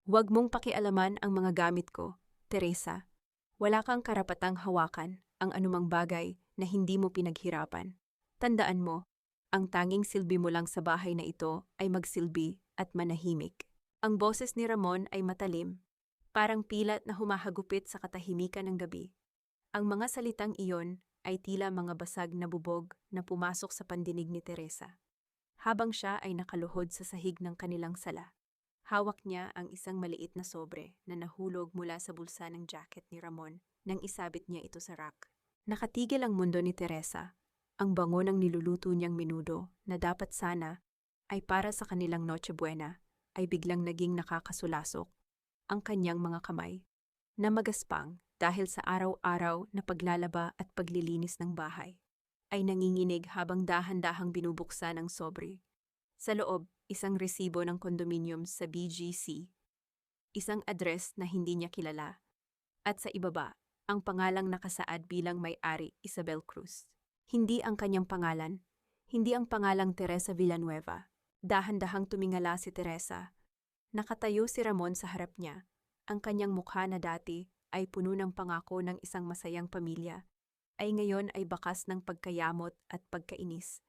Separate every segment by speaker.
Speaker 1: Huwag mong pakialaman ang mga gamit ko, Teresa. Wala kang karapatang hawakan ang anumang bagay na hindi mo pinaghirapan. Tandaan mo, ang tanging silbi mo lang sa bahay na ito ay magsilbi at manahimik. Ang boses ni Ramon ay matalim, parang pilat na humahagupit sa katahimikan ng gabi. Ang mga salitang iyon ay tila mga basag na bubog na pumasok sa pandinig ni Teresa. Habang siya ay nakaluhod sa sahig ng kanilang sala, hawak niya ang isang maliit na sobre na nahulog mula sa bulsa ng jacket ni Ramon nang isabit niya ito sa rack. Nakatigil ang mundo ni Teresa. Ang bango ng niluluto niyang menudo na dapat sana ay para sa kanilang Noche Buena ay biglang naging nakakasulasok ang kanyang mga kamay na magaspang dahil sa araw-araw na paglalaba at paglilinis ng bahay ay nanginginig habang dahan-dahang binubuksan ang sobre. Sa loob, isang resibo ng condominium sa BGC, isang address na hindi niya kilala, at sa ibaba, ang pangalang nakasaad bilang may-ari Isabel Cruz. Hindi ang kanyang pangalan, hindi ang pangalang Teresa Villanueva. Dahan-dahang tumingala si Teresa. Nakatayo si Ramon sa harap niya. Ang kanyang mukha na dati ay puno ng pangako ng isang masayang pamilya, ay ngayon ay bakas ng pagkayamot at pagkainis.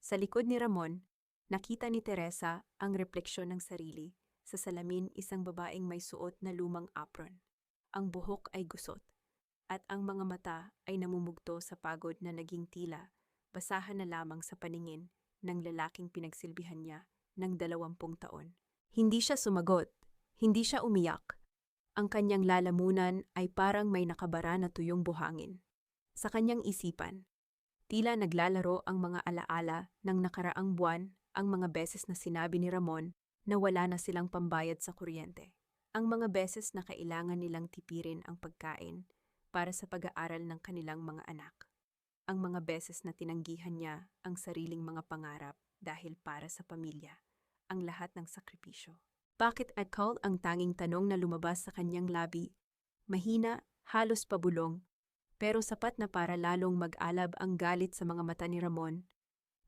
Speaker 1: Sa likod ni Ramon, nakita ni Teresa ang refleksyon ng sarili. Sa salamin, isang babaeng may suot na lumang apron. Ang buhok ay gusot, at ang mga mata ay namumugto sa pagod na naging tila, basahan na lamang sa paningin ng lalaking pinagsilbihan niya ng 20 taon. Hindi siya sumagot, hindi siya umiyak. Ang kanyang lalamunan ay parang may nakabara na tuyong buhangin. Sa kanyang isipan, tila naglalaro ang mga alaala ng nakaraang buwan, ang mga beses na sinabi ni Ramon na wala na silang pambayad sa kuryente. Ang mga beses na kailangan nilang tipirin ang pagkain para sa pag-aaral ng kanilang mga anak. Ang mga beses na tinanggihan niya ang sariling mga pangarap dahil para sa pamilya, ang lahat ng sakripisyo. Bakit ikaw ang tanging tanong na lumabas sa kanyang labi? Mahina, halos pabulong, pero sapat na para lalong mag-alab ang galit sa mga mata ni Ramon.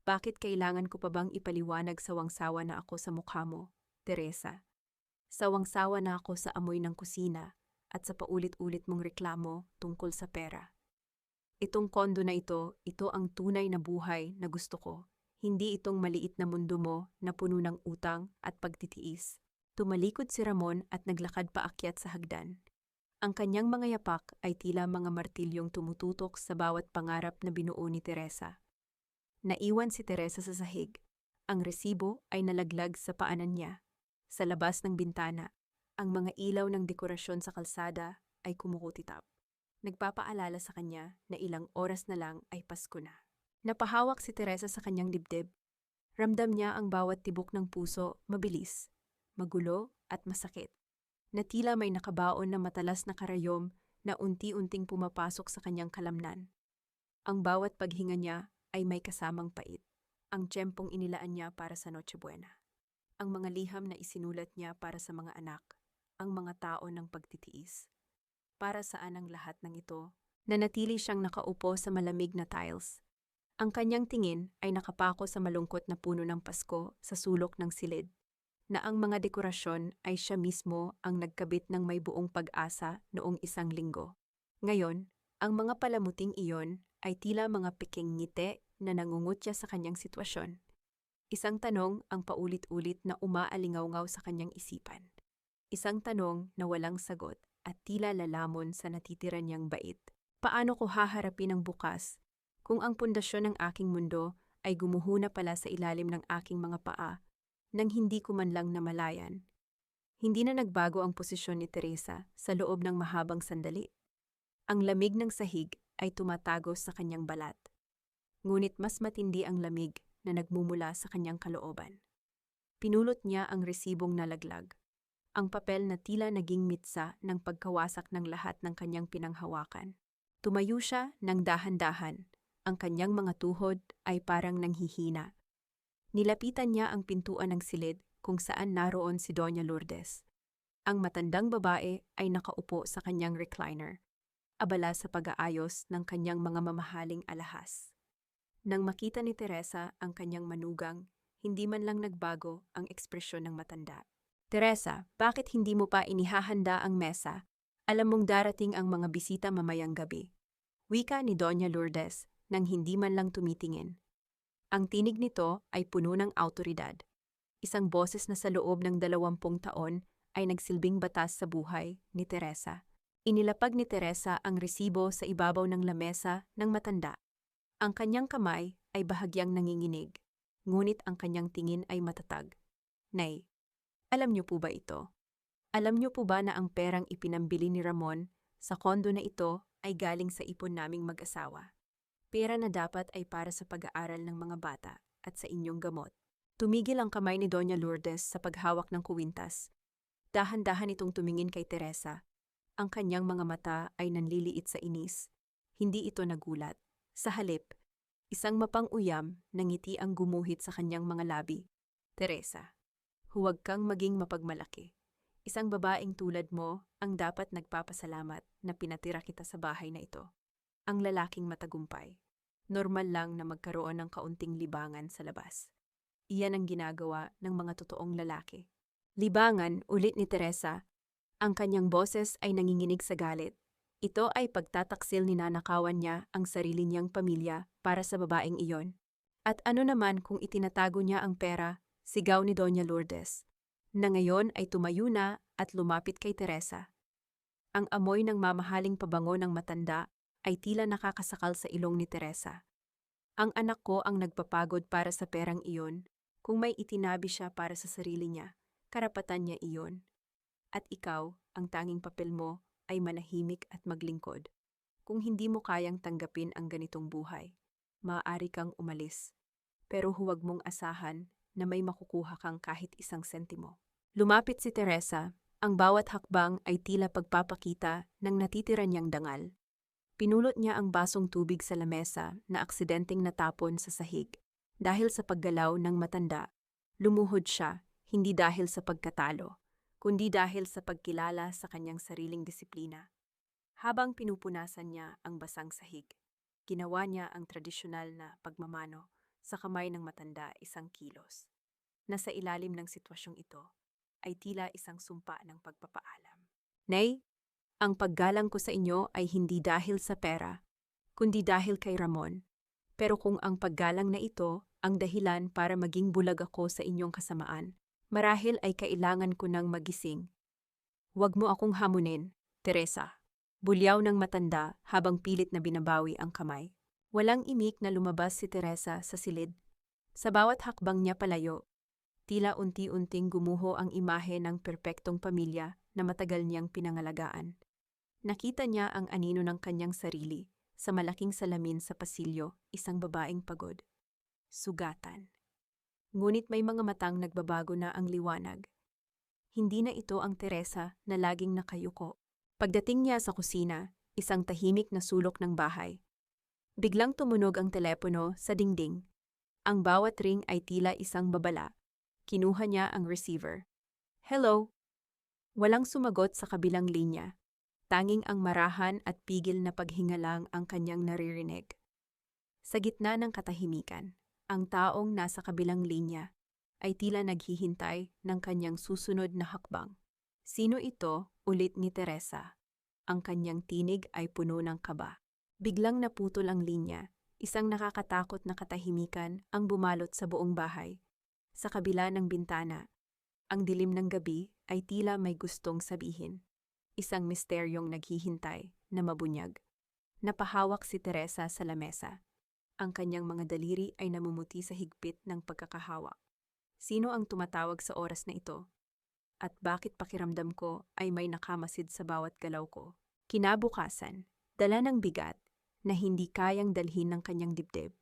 Speaker 1: Bakit kailangan ko pa bang ipaliwanag sawang-sawa na ako sa mukha mo, Teresa? Sawang-sawa na ako sa amoy ng kusina at sa paulit-ulit mong reklamo tungkol sa pera. Itong kondo na ito ang tunay na buhay na gusto ko. Hindi itong maliit na mundo mo na puno ng utang at pagtitiis. Tumalikod si Ramon at naglakad paakyat sa hagdan. Ang kanyang mga yapak ay tila mga martilyong tumututok sa bawat pangarap na binuo ni Teresa. Naiwan si Teresa sa sahig. Ang resibo ay nalaglag sa paanan niya. Sa labas ng bintana, ang mga ilaw ng dekorasyon sa kalsada ay kumukutitap. Nagpapaalala sa kanya na ilang oras na lang ay Pasko na. Napahawak si Teresa sa kanyang dibdib. Ramdam niya ang bawat tibok ng puso mabilis, magulo at masakit, na tila may nakabaon na matalas na karayom na unti-unting pumapasok sa kanyang kalamnan. Ang bawat paghinga niya ay may kasamang pait. Ang tiyempong inilaan niya para sa Noche Buena. Ang mga liham na isinulat niya para sa mga anak. Ang mga tao ng pagtitiis. Para saan ang lahat ng ito? Nanatili siyang nakaupo sa malamig na tiles. Ang kanyang tingin ay nakapako sa malungkot na puno ng Pasko sa sulok ng silid, na ang mga dekorasyon ay siya mismo ang nagkabit ng may buong pag-asa noong 1 linggo. Ngayon, ang mga palamuting iyon ay tila mga piking ngiti na nangungutya sa kanyang sitwasyon. Isang tanong ang paulit-ulit na umaalingaw-ngaw sa kanyang isipan. Isang tanong na walang sagot at tila lalamon sa natitira niyang bait. Paano ko haharapin ang bukas kung ang pundasyon ng aking mundo ay gumuhuna pala sa ilalim ng aking mga paa nang hindi ko man lang namalayan? Hindi na nagbago ang posisyon ni Teresa sa loob ng mahabang sandali. Ang lamig ng sahig ay tumatagos sa kanyang balat. Ngunit mas matindi ang lamig na nagmumula sa kanyang kalooban. Pinulot niya ang resibong nalaglag. Ang papel na tila naging mitsa ng pagkawasak ng lahat ng kanyang pinanghawakan. Tumayo siya ng dahan-dahan. Ang kanyang mga tuhod ay parang nanghihina. Nilapitan niya ang pintuan ng silid kung saan naroon si Doña Lourdes. Ang matandang babae ay nakaupo sa kanyang recliner, abala sa pag-aayos ng kanyang mga mamahaling alahas. Nang makita ni Teresa ang kanyang manugang, hindi man lang nagbago ang ekspresyon ng matanda. Teresa, bakit hindi mo pa inihahanda ang mesa? Alam mong darating ang mga bisita mamayang gabi. Wika ni Doña Lourdes nang hindi man lang tumitingin. Ang tinig nito ay puno ng awtoridad. Isang boses na sa loob ng 20 taon ay nagsilbing batas sa buhay ni Teresa. Inilapag ni Teresa ang resibo sa ibabaw ng lamesa ng matanda. Ang kanyang kamay ay bahagyang nanginginig, ngunit ang kanyang tingin ay matatag. Nay, alam niyo po ba ito? Alam niyo po ba na ang perang ipinambili ni Ramon sa kondo na ito ay galing sa ipon naming mag-asawa? Pera na dapat ay para sa pag-aaral ng mga bata at sa inyong gamot. Tumigil ang kamay ni Doña Lourdes sa paghawak ng kuwintas. Dahan-dahan itong tumingin kay Teresa. Ang kanyang mga mata ay nanliliit sa inis. Hindi ito nagulat. Sa halip, isang mapang-uyam na ngiti ang gumuhit sa kanyang mga labi. Teresa, huwag kang maging mapagmalaki. Isang babaeng tulad mo ang dapat nagpapasalamat na pinatira kita sa bahay na ito. Ang lalaking matagumpay. Normal lang na magkaroon ng kaunting libangan sa labas. Iyan ang ginagawa ng mga totoong lalaki. Libangan, ulit ni Teresa. Ang kanyang boses ay nanginginig sa galit. Ito ay pagtataksil ninanakawan niya ang sarili niyang pamilya para sa babaeng iyon. At ano naman kung itinatago niya ang pera, sigaw ni Doña Lourdes, na ngayon ay tumayo na at lumapit kay Teresa. Ang amoy ng mamahaling pabango ng matanda ay tila nakakasakal sa ilong ni Teresa. Ang anak ko ang nagpapagod para sa perang iyon. Kung may itinabi siya para sa sarili niya, karapatan niya iyon. At ikaw, ang tanging papel mo ay manahimik at maglingkod. Kung hindi mo kayang tanggapin ang ganitong buhay, maaari kang umalis. Pero huwag mong asahan na may makukuha kang kahit isang sentimo. Lumapit si Teresa, ang bawat hakbang ay tila pagpapakita ng natitira niyang dangal. Pinulot niya ang basong tubig sa lamesa na aksidenteng natapon sa sahig. Dahil sa paggalaw ng matanda, lumuhod siya, hindi dahil sa pagkatalo, kundi dahil sa pagkilala sa kanyang sariling disiplina. Habang pinupunasan niya ang basang sahig, ginawa niya ang tradisyonal na pagmamano sa kamay ng matanda 1 kilos. Nasa ilalim ng sitwasyong ito ay tila isang sumpa ng pagpapaalam. Nay, ang paggalang ko sa inyo ay hindi dahil sa pera, kundi dahil kay Ramon. Pero kung ang paggalang na ito ang dahilan para maging bulag ako sa inyong kasamaan, marahil ay kailangan ko nang magising. Huwag mo akong hamunin, Teresa. Bulyaw ng matanda habang pilit na binabawi ang kamay. Walang imik na lumabas si Teresa sa silid. Sa bawat hakbang niya palayo, tila unti-unting gumuho ang imahe ng perpektong pamilya na matagal niyang pinangalagaan. Nakita niya ang anino ng kanyang sarili sa malaking salamin sa pasilyo, isang babaeng pagod. Sugatan. Ngunit may mga matang nagbabago na ang liwanag. Hindi na ito ang Teresa na laging nakayuko. Pagdating niya sa kusina, isang tahimik na sulok ng bahay. Biglang tumunog ang telepono sa dingding. Ang bawat ring ay tila isang babala. Kinuha niya ang receiver. Hello? Walang sumagot sa kabilang linya. Tanging ang marahan at pigil na paghinga lang ang kanyang naririnig. Sa gitna ng katahimikan, ang taong nasa kabilang linya ay tila naghihintay ng kanyang susunod na hakbang. Sino ito? Ulit ni Teresa. Ang kanyang tinig ay puno ng kaba. Biglang naputol ang linya. Isang nakakatakot na katahimikan ang bumalot sa buong bahay. Sa kabila ng bintana, ang dilim ng gabi ay tila may gustong sabihin. Isang misteryong naghihintay na mabunyag. Napahawak si Teresa sa lamesa. Ang kanyang mga daliri ay namumuti sa higpit ng pagkakahawak. Sino ang tumatawag sa oras na ito? At bakit pakiramdam ko ay may nakamasid sa bawat galaw ko? Kinabukasan, dala ng bigat na hindi kayang dalhin ng kanyang dibdib.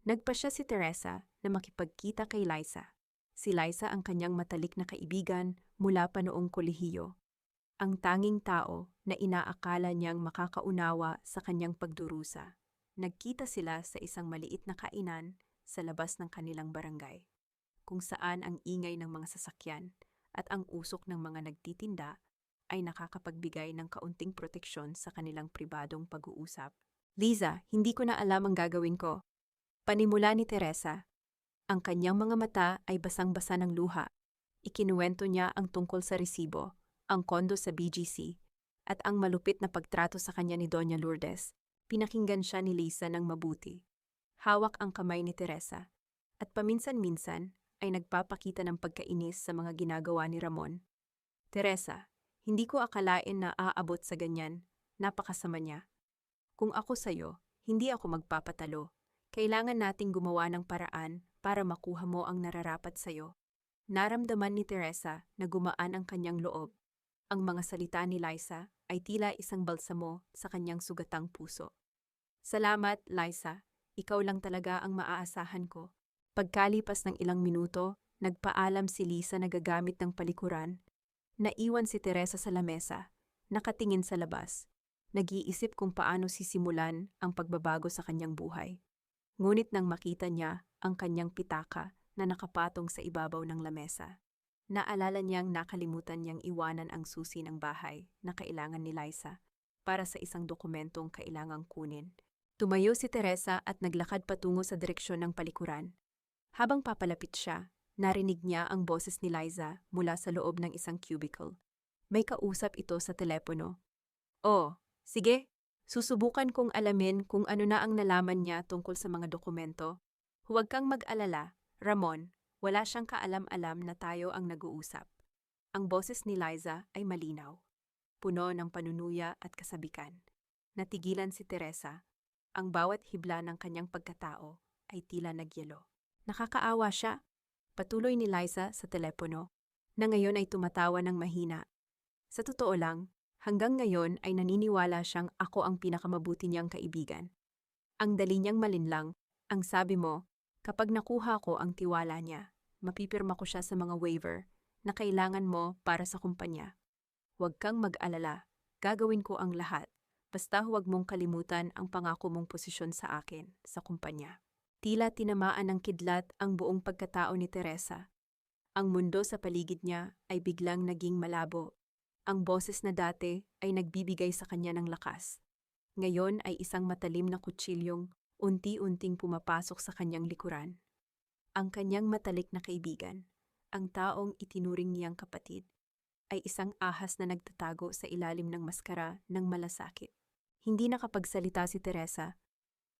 Speaker 1: Nagpasya si Teresa na makipagkita kay Liza. Si Liza ang kanyang matalik na kaibigan mula pa noong kolehiyo. Ang tanging tao na inaakala niyang makakaunawa sa kanyang pagdurusa. Nagkita sila sa isang maliit na kainan sa labas ng kanilang barangay, kung saan ang ingay ng mga sasakyan at ang usok ng mga nagtitinda ay nakakapagbigay ng kaunting proteksyon sa kanilang pribadong pag-uusap. Liza, hindi ko na alam ang gagawin ko. Panimula ni Teresa. Ang kanyang mga mata ay basang-basa ng luha. Ikinuwento niya ang tungkol sa resibo, ang kondo sa BGC, at ang malupit na pagtrato sa kanya ni Doña Lourdes. Pinakinggan siya ni Lisa ng mabuti. Hawak ang kamay ni Teresa, at paminsan-minsan ay nagpapakita ng pagkainis sa mga ginagawa ni Ramon. Teresa, hindi ko akalain na aabot sa ganyan. Napakasama niya. Kung ako sa'yo, hindi ako magpapatalo. Kailangan nating gumawa ng paraan para makuha mo ang nararapat sa'yo. Naramdaman ni Teresa na gumaan ang kanyang loob. Ang mga salita ni Liza ay tila isang balsamo sa kanyang sugatang puso. Salamat, Liza. Ikaw lang talaga ang maaasahan ko. Pagkalipas ng ilang minuto, nagpaalam si Lisa na gagamit ng palikuran. Naiwan si Teresa sa lamesa, nakatingin sa labas. Nag-iisip kung paano sisimulan ang pagbabago sa kanyang buhay. Ngunit nang makita niya ang kanyang pitaka na nakapatong sa ibabaw ng lamesa, naalala niyang nakalimutan niyang iwanan ang susi ng bahay na kailangan ni Liza para sa isang dokumentong kailangang kunin. Tumayo si Teresa at naglakad patungo sa direksyon ng palikuran. Habang papalapit siya, narinig niya ang boses ni Liza mula sa loob ng isang cubicle. May kausap ito sa telepono. "Oh, sige, susubukan kong alamin kung ano na ang nalaman niya tungkol sa mga dokumento. Huwag kang mag-alala, Ramon, wala siyang kaalam-alam na tayo ang nag-uusap." Ang boses ni Liza ay malinaw, puno ng panunuya at kasabikan. Natigilan si Teresa. Ang bawat hibla ng kanyang pagkatao ay tila nagyelo. Nakakaawa siya, patuloy ni Liza sa telepono, na ngayon ay tumatawa ng mahina. Sa totoo lang, hanggang ngayon ay naniniwala siyang ako ang pinakamabuti niyang kaibigan. Ang dali niyang malinlang, ang sabi mo, kapag nakuha ko ang tiwala niya, mapipirma ko siya sa mga waiver na kailangan mo para sa kumpanya. Huwag kang mag-alala, gagawin ko ang lahat, basta huwag mong kalimutan ang pangako mong posisyon sa akin, sa kumpanya. Tila tinamaan ng kidlat ang buong pagkatao ni Teresa. Ang mundo sa paligid niya ay biglang naging malabo. Ang boses na dati ay nagbibigay sa kanya ng lakas. Ngayon ay isang matalim na kutsilyong unti-unting pumapasok sa kanyang likuran. Ang kanyang matalik na kaibigan, ang taong itinuring niyang kapatid, ay isang ahas na nagtatago sa ilalim ng maskara ng malasakit. Hindi nakapagsalita si Teresa.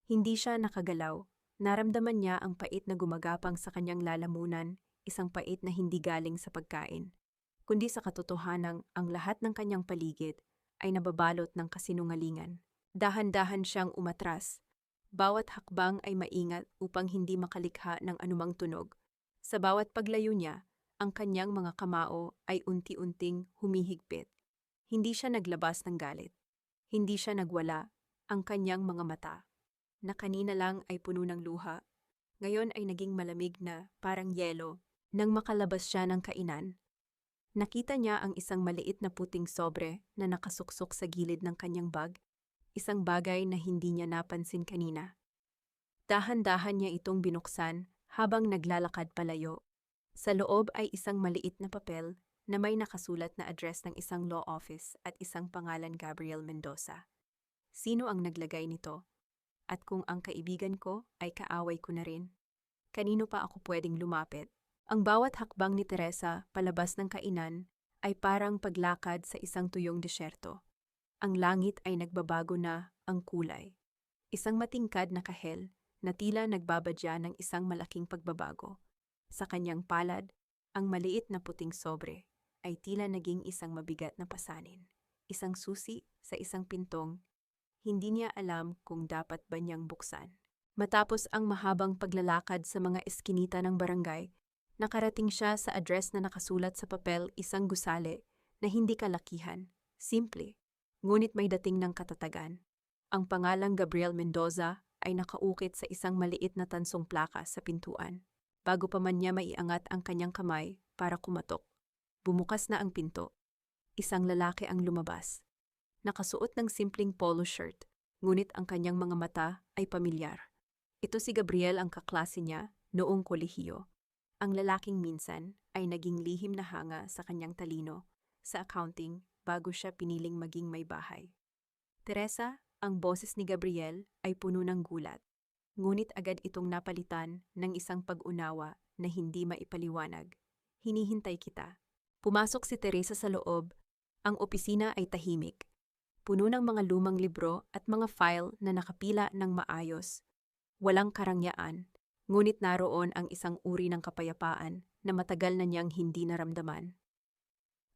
Speaker 1: Hindi siya nakagalaw. Naramdaman niya ang pait na gumagapang sa kanyang lalamunan, isang pait na hindi galing sa pagkain, kundi sa katotohanang ang lahat ng kanyang paligid ay nababalot ng kasinungalingan. Dahan-dahan siyang umatras. Bawat hakbang ay maingat upang hindi makalikha ng anumang tunog. Sa bawat paglayo niya, ang kanyang mga kamao ay unti-unting humihigpit. Hindi siya naglabas ng galit. Hindi siya nagwala. Ang kanyang mga mata, na kanina lang ay puno ng luha, ngayon ay naging malamig na parang yelo. Nang makalabas siya ng kainan, nakita niya ang isang maliit na puting sobre na nakasuksok sa gilid ng kanyang bag, isang bagay na hindi niya napansin kanina. Dahan-dahan niya itong binuksan habang naglalakad palayo. Sa loob ay isang maliit na papel na may nakasulat na address ng isang law office at isang pangalan Gabriel Mendoza. Sino ang naglagay nito? At kung ang kaibigan ko ay kaaway ko na rin, kanino pa ako pwedeng lumapit? Ang bawat hakbang ni Teresa palabas ng kainan ay parang paglakad sa isang tuyong disyerto. Ang langit ay nagbabago na ang kulay. Isang matingkad na kahel na tila nagbabadya ng isang malaking pagbabago. Sa kanyang palad, ang maliit na puting sobre ay tila naging isang mabigat na pasanin. Isang susi sa isang pintong. Hindi niya alam kung dapat ba niyang buksan. Matapos ang mahabang paglalakad sa mga eskinita ng barangay, nakarating siya sa address na nakasulat sa papel, isang gusali na hindi kalakihan, simple, ngunit may dating ng katatagan. Ang pangalang Gabriel Mendoza ay nakaukit sa isang maliit na tansong plaka sa pintuan. Bago pa man niya maiangat ang kanyang kamay para kumatok, bumukas na ang pinto. Isang lalaki ang lumabas. Nakasuot ng simpleng polo shirt, ngunit ang kanyang mga mata ay pamilyar. Ito si Gabriel, ang kaklase niya noong kolehiyo. Ang lalaking minsan ay naging lihim na hanga sa kanyang talino sa accounting bago siya piniling maging may bahay. Teresa, ang boses ni Gabriel ay puno ng gulat, ngunit agad itong napalitan ng isang pag-unawa na hindi maipaliwanag. hinihintay kita. Pumasok si Teresa sa loob. Ang opisina ay tahimik. Puno ng mga lumang libro at mga file na nakapila ng maayos. Walang karangyaan, ngunit naroon ang isang uri ng kapayapaan na matagal na niyang hindi naramdaman.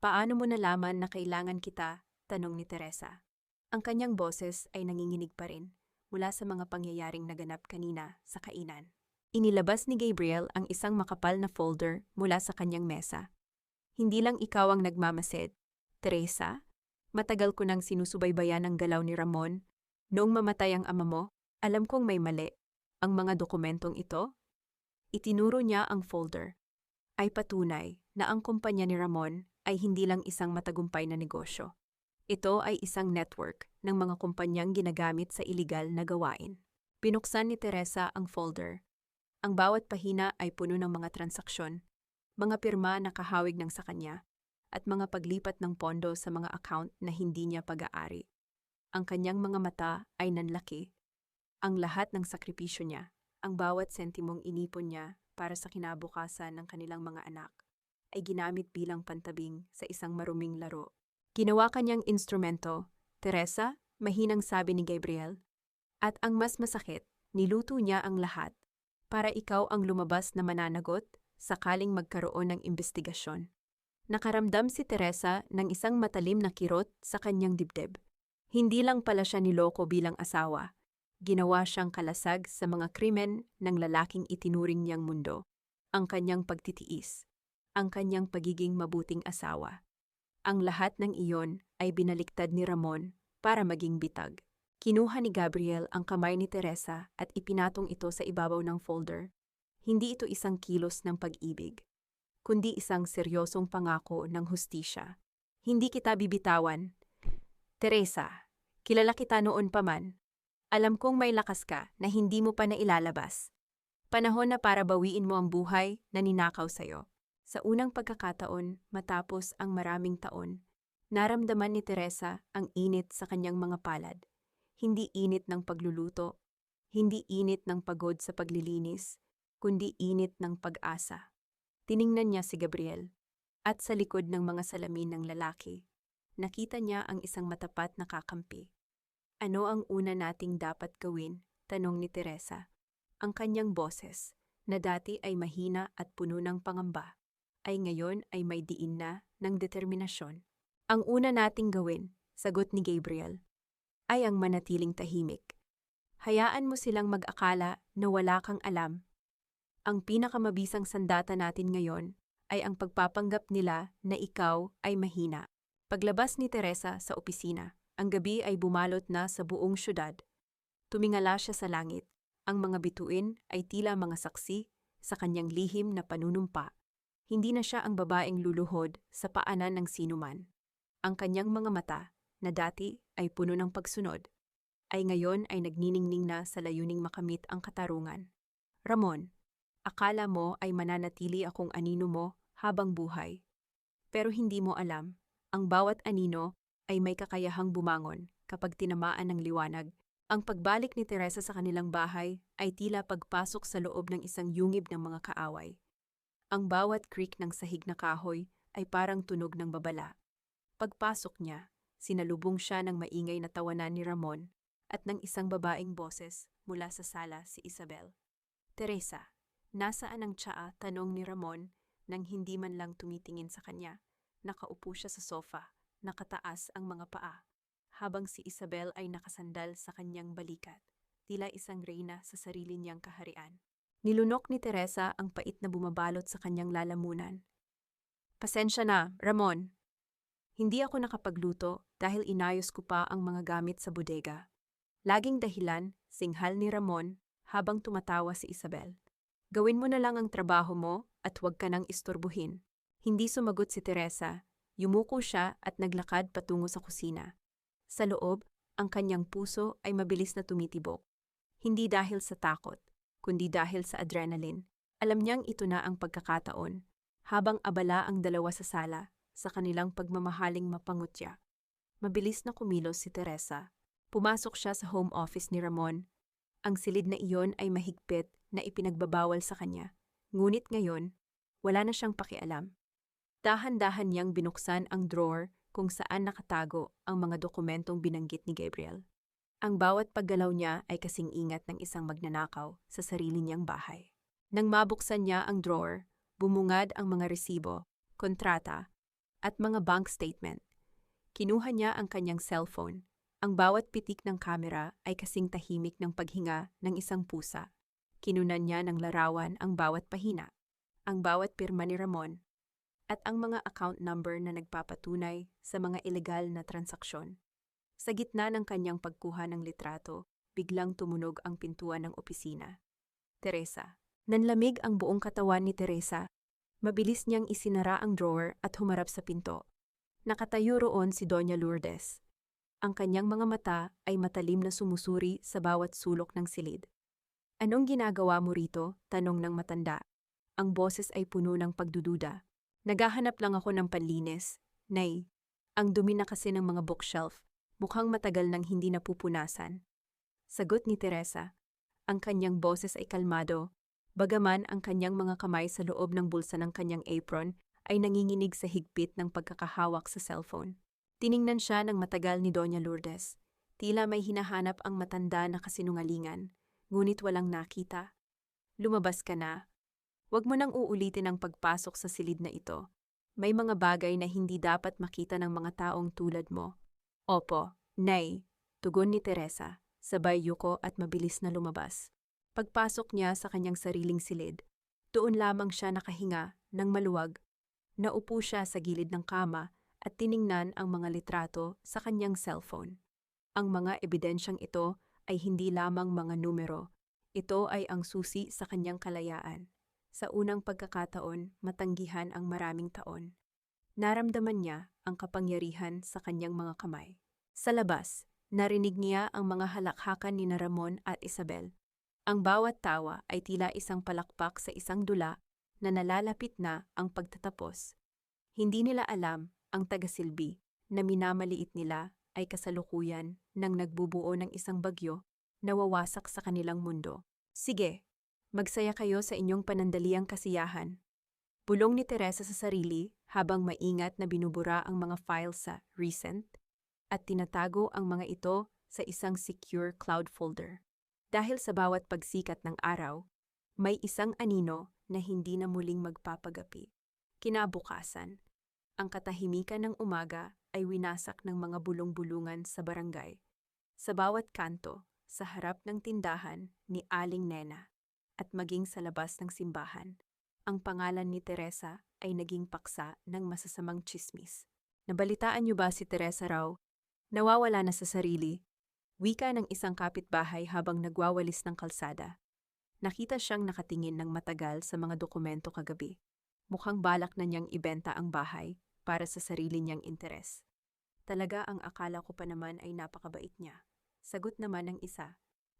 Speaker 1: Paano mo nalaman na kailangan kita? Tanong ni Teresa. Ang kanyang boses ay nanginginig pa rin mula sa mga pangyayaring naganap kanina sa kainan. Inilabas ni Gabriel ang isang makapal na folder mula sa kanyang mesa. Hindi lang ikaw ang nagmamasid, Teresa. Matagal ko nang sinusubaybayan ang galaw ni Ramon. Noong mamatay ang ama mo, alam kong may mali. Ang mga dokumentong ito, itinuro niya ang folder, ay patunay na ang kumpanya ni Ramon ay hindi lang isang matagumpay na negosyo. Ito ay isang network ng mga kumpanyang ginagamit sa iligal na gawain. Binuksan ni Teresa ang folder. Ang bawat pahina ay puno ng mga transaksyon, mga pirma na kahawig ng sa kanya, at mga paglipat ng pondo sa mga account na hindi niya pag-aari. Ang kanyang mga mata ay nanlaki. Ang lahat ng sakripisyo niya, ang bawat sentimong inipon niya para sa kinabukasan ng kanilang mga anak, ay ginamit bilang pantabing sa isang maruming laro. Ginawa kanyang instrumento, Teresa, mahinang sabi ni Gabriel. At ang mas masakit, niluto niya ang lahat para ikaw ang lumabas na mananagot sakaling magkaroon ng imbestigasyon. Nakaramdam si Teresa ng isang matalim na kirot sa kanyang dibdib. Hindi lang pala siya niloko bilang asawa. Ginawa siyang kalasag sa mga krimen ng lalaking itinuring niyang mundo. Ang kanyang pagtitiis, ang kanyang pagiging mabuting asawa. Ang lahat ng iyon ay binaliktad ni Ramon para maging bitag. Kinuha ni Gabriel ang kamay ni Teresa at ipinatong ito sa ibabaw ng folder. Hindi ito isang kilos ng pag-ibig, kundi isang seryosong pangako ng hustisya. Hindi kita bibitawan. Teresa, kilala kita noon pa man. Alam kong may lakas ka na hindi mo pa nailalabas. Panahon na para bawiin mo ang buhay na ninakaw sa'yo. Sa unang pagkakataon, matapos ang maraming taon, naramdaman ni Teresa ang init sa kanyang mga palad. Hindi init ng pagluluto, hindi init ng pagod sa paglilinis, kundi init ng pag-asa. Tiningnan niya si Gabriel, at sa likod ng mga salamin ng lalaki, nakita niya ang isang matapat na kakampi. Ano ang una nating dapat gawin? Tanong ni Teresa. Ang kanyang boses, na dati ay mahina at puno ng pangamba, ay ngayon ay may diin na ng determinasyon. Ang una nating gawin, sagot ni Gabriel, ay ang manatiling tahimik. Hayaan mo silang mag-akala na wala kang alam. Ang pinakamabisang sandata natin ngayon ay ang pagpapanggap nila na ikaw ay mahina. Paglabas ni Teresa sa opisina, ang gabi ay bumalot na sa buong syudad. Tumingala siya sa langit. Ang mga bituin ay tila mga saksi sa kanyang lihim na panunumpa. Hindi na siya ang babaeng luluhod sa paanan ng sinuman. Ang kanyang mga mata, na dati ay puno ng pagsunod, ay ngayon ay nagniningning na sa layuning makamit ang katarungan. Ramon, akala mo ay mananatili akong anino mo habang buhay. Pero hindi mo alam, ang bawat anino ay may kakayahang bumangon kapag tinamaan ng liwanag. Ang pagbalik ni Teresa sa kanilang bahay ay tila pagpasok sa loob ng isang yungib ng mga kaaway. Ang bawat creak ng sahig na kahoy ay parang tunog ng babala. Pagpasok niya, sinalubong siya ng maingay na tawanan ni Ramon at ng isang babaeng boses mula sa sala si Isabel. Teresa, nasaan ang tsaa? Tanong ni Ramon nang hindi man lang tumitingin sa kanya. Nakaupo siya sa sofa, nakataas ang mga paa, habang si Isabel ay nakasandal sa kanyang balikat, tila isang reyna sa sarili niyang kaharian. Nilunok ni Teresa ang pait na bumabalot sa kanyang lalamunan. Pasensya na, Ramon. Hindi ako nakapagluto dahil inayos ko pa ang mga gamit sa bodega. Laging dahilan, singhal ni Ramon habang tumatawa si Isabel. Gawin mo na lang ang trabaho mo at huwag ka nang istorbuhin. Hindi sumagot si Teresa. Yumuko siya at naglakad patungo sa kusina. Sa loob, ang kanyang puso ay mabilis na tumitibok. Hindi dahil sa takot, kundi dahil sa adrenaline. Alam niyang ito na ang pagkakataon. Habang abala ang dalawa sa sala, sa kanilang pagmamahaling mapangutya, mabilis na kumilos si Teresa. Pumasok siya sa home office ni Ramon. Ang silid na iyon ay mahigpit na ipinagbabawal sa kanya. Ngunit ngayon, wala na siyang pakialam. Dahan-dahan niyang binuksan ang drawer kung saan nakatago ang mga dokumentong binanggit ni Gabriel. Ang bawat paggalaw niya ay kasing ingat ng isang magnanakaw sa sarili niyang bahay. Nang mabuksan niya ang drawer, bumungad ang mga resibo, kontrata, at mga bank statement. Kinuha niya ang kanyang cellphone. Ang bawat pitik ng kamera ay kasing tahimik ng paghinga ng isang pusa. Kinunan niya ng larawan ang bawat pahina, ang bawat pirma ni Ramon, at ang mga account number na nagpapatunay sa mga ilegal na transaksyon. Sa gitna ng kanyang pagkuha ng litrato, biglang tumunog ang pintuan ng opisina. Teresa. Nanlamig ang buong katawan ni Teresa. Mabilis niyang isinara ang drawer at humarap sa pinto. Nakatayo roon si Doña Lourdes. Ang kanyang mga mata ay matalim na sumusuri sa bawat sulok ng silid. "Anong ginagawa mo rito?" tanong ng matanda. Ang boses ay puno ng pagdududa. "Naghahanap lang ako ng panlinis, Nay. Ang dumi na kasi ng mga bookshelf. Mukhang matagal nang hindi napupunasan." Sagot ni Teresa. Ang kanyang boses ay kalmado, bagaman ang kanyang mga kamay sa loob ng bulsa ng kanyang apron ay nanginginig sa higpit ng pagkakahawak sa cellphone. Tiningnan siya ng matagal ni Doña Lourdes. Tila may hinahanap ang matanda na kasinungalingan, ngunit walang nakita. "Lumabas ka na. Huwag mo nang uulitin ang pagpasok sa silid na ito. May mga bagay na hindi dapat makita ng mga taong tulad mo." "Opo, Nay," tugon ni Teresa, sabay yuko at mabilis na lumabas. Pagpasok niya sa kanyang sariling silid, doon lamang siya nakahinga ng maluwag. Naupo siya sa gilid ng kama at tiningnan ang mga litrato sa kanyang cellphone. Ang mga ebidensyang ito ay hindi lamang mga numero. Ito ay ang susi sa kanyang kalayaan. Sa unang pagkakataon, matanggihan ang maraming taon. Naramdaman niya ang kapangyarihan sa kanyang mga kamay. Sa labas, narinig niya ang mga halakhakan ni Ramon at Isabel. Ang bawat tawa ay tila isang palakpak sa isang dula na nalalapit na ang pagtatapos. Hindi nila alam ang tagasilbi na minamaliit nila ay kasalukuyan nang nagbubuo ng isang bagyo na wawasak sa kanilang mundo. "Sige, magsaya kayo sa inyong panandaliang kasiyahan." Bulong ni Teresa sa sarili habang maingat na binubura ang mga files sa recent at tinatago ang mga ito sa isang secure cloud folder. Dahil sa bawat pagsikat ng araw, may isang anino na hindi na muling magpapagapi. Kinabukasan, ang katahimikan ng umaga ay winasak ng mga bulong-bulungan sa barangay. Sa bawat kanto, sa harap ng tindahan ni Aling Nena, at maging sa labas ng simbahan, ang pangalan ni Teresa ay naging paksa ng masasamang tsismis. "Nabalitaan niyo ba si Teresa raw? Nawawala na sa sarili," wika ng isang kapitbahay habang nagwawalis ng kalsada. Nakita siyang nakatingin ng matagal sa mga dokumento kagabi. Mukhang balak na niyang ibenta ang bahay para sa sarili niyang interes. "Talaga, ang akala ko pa naman ay napakabait niya," sagot naman ng isa,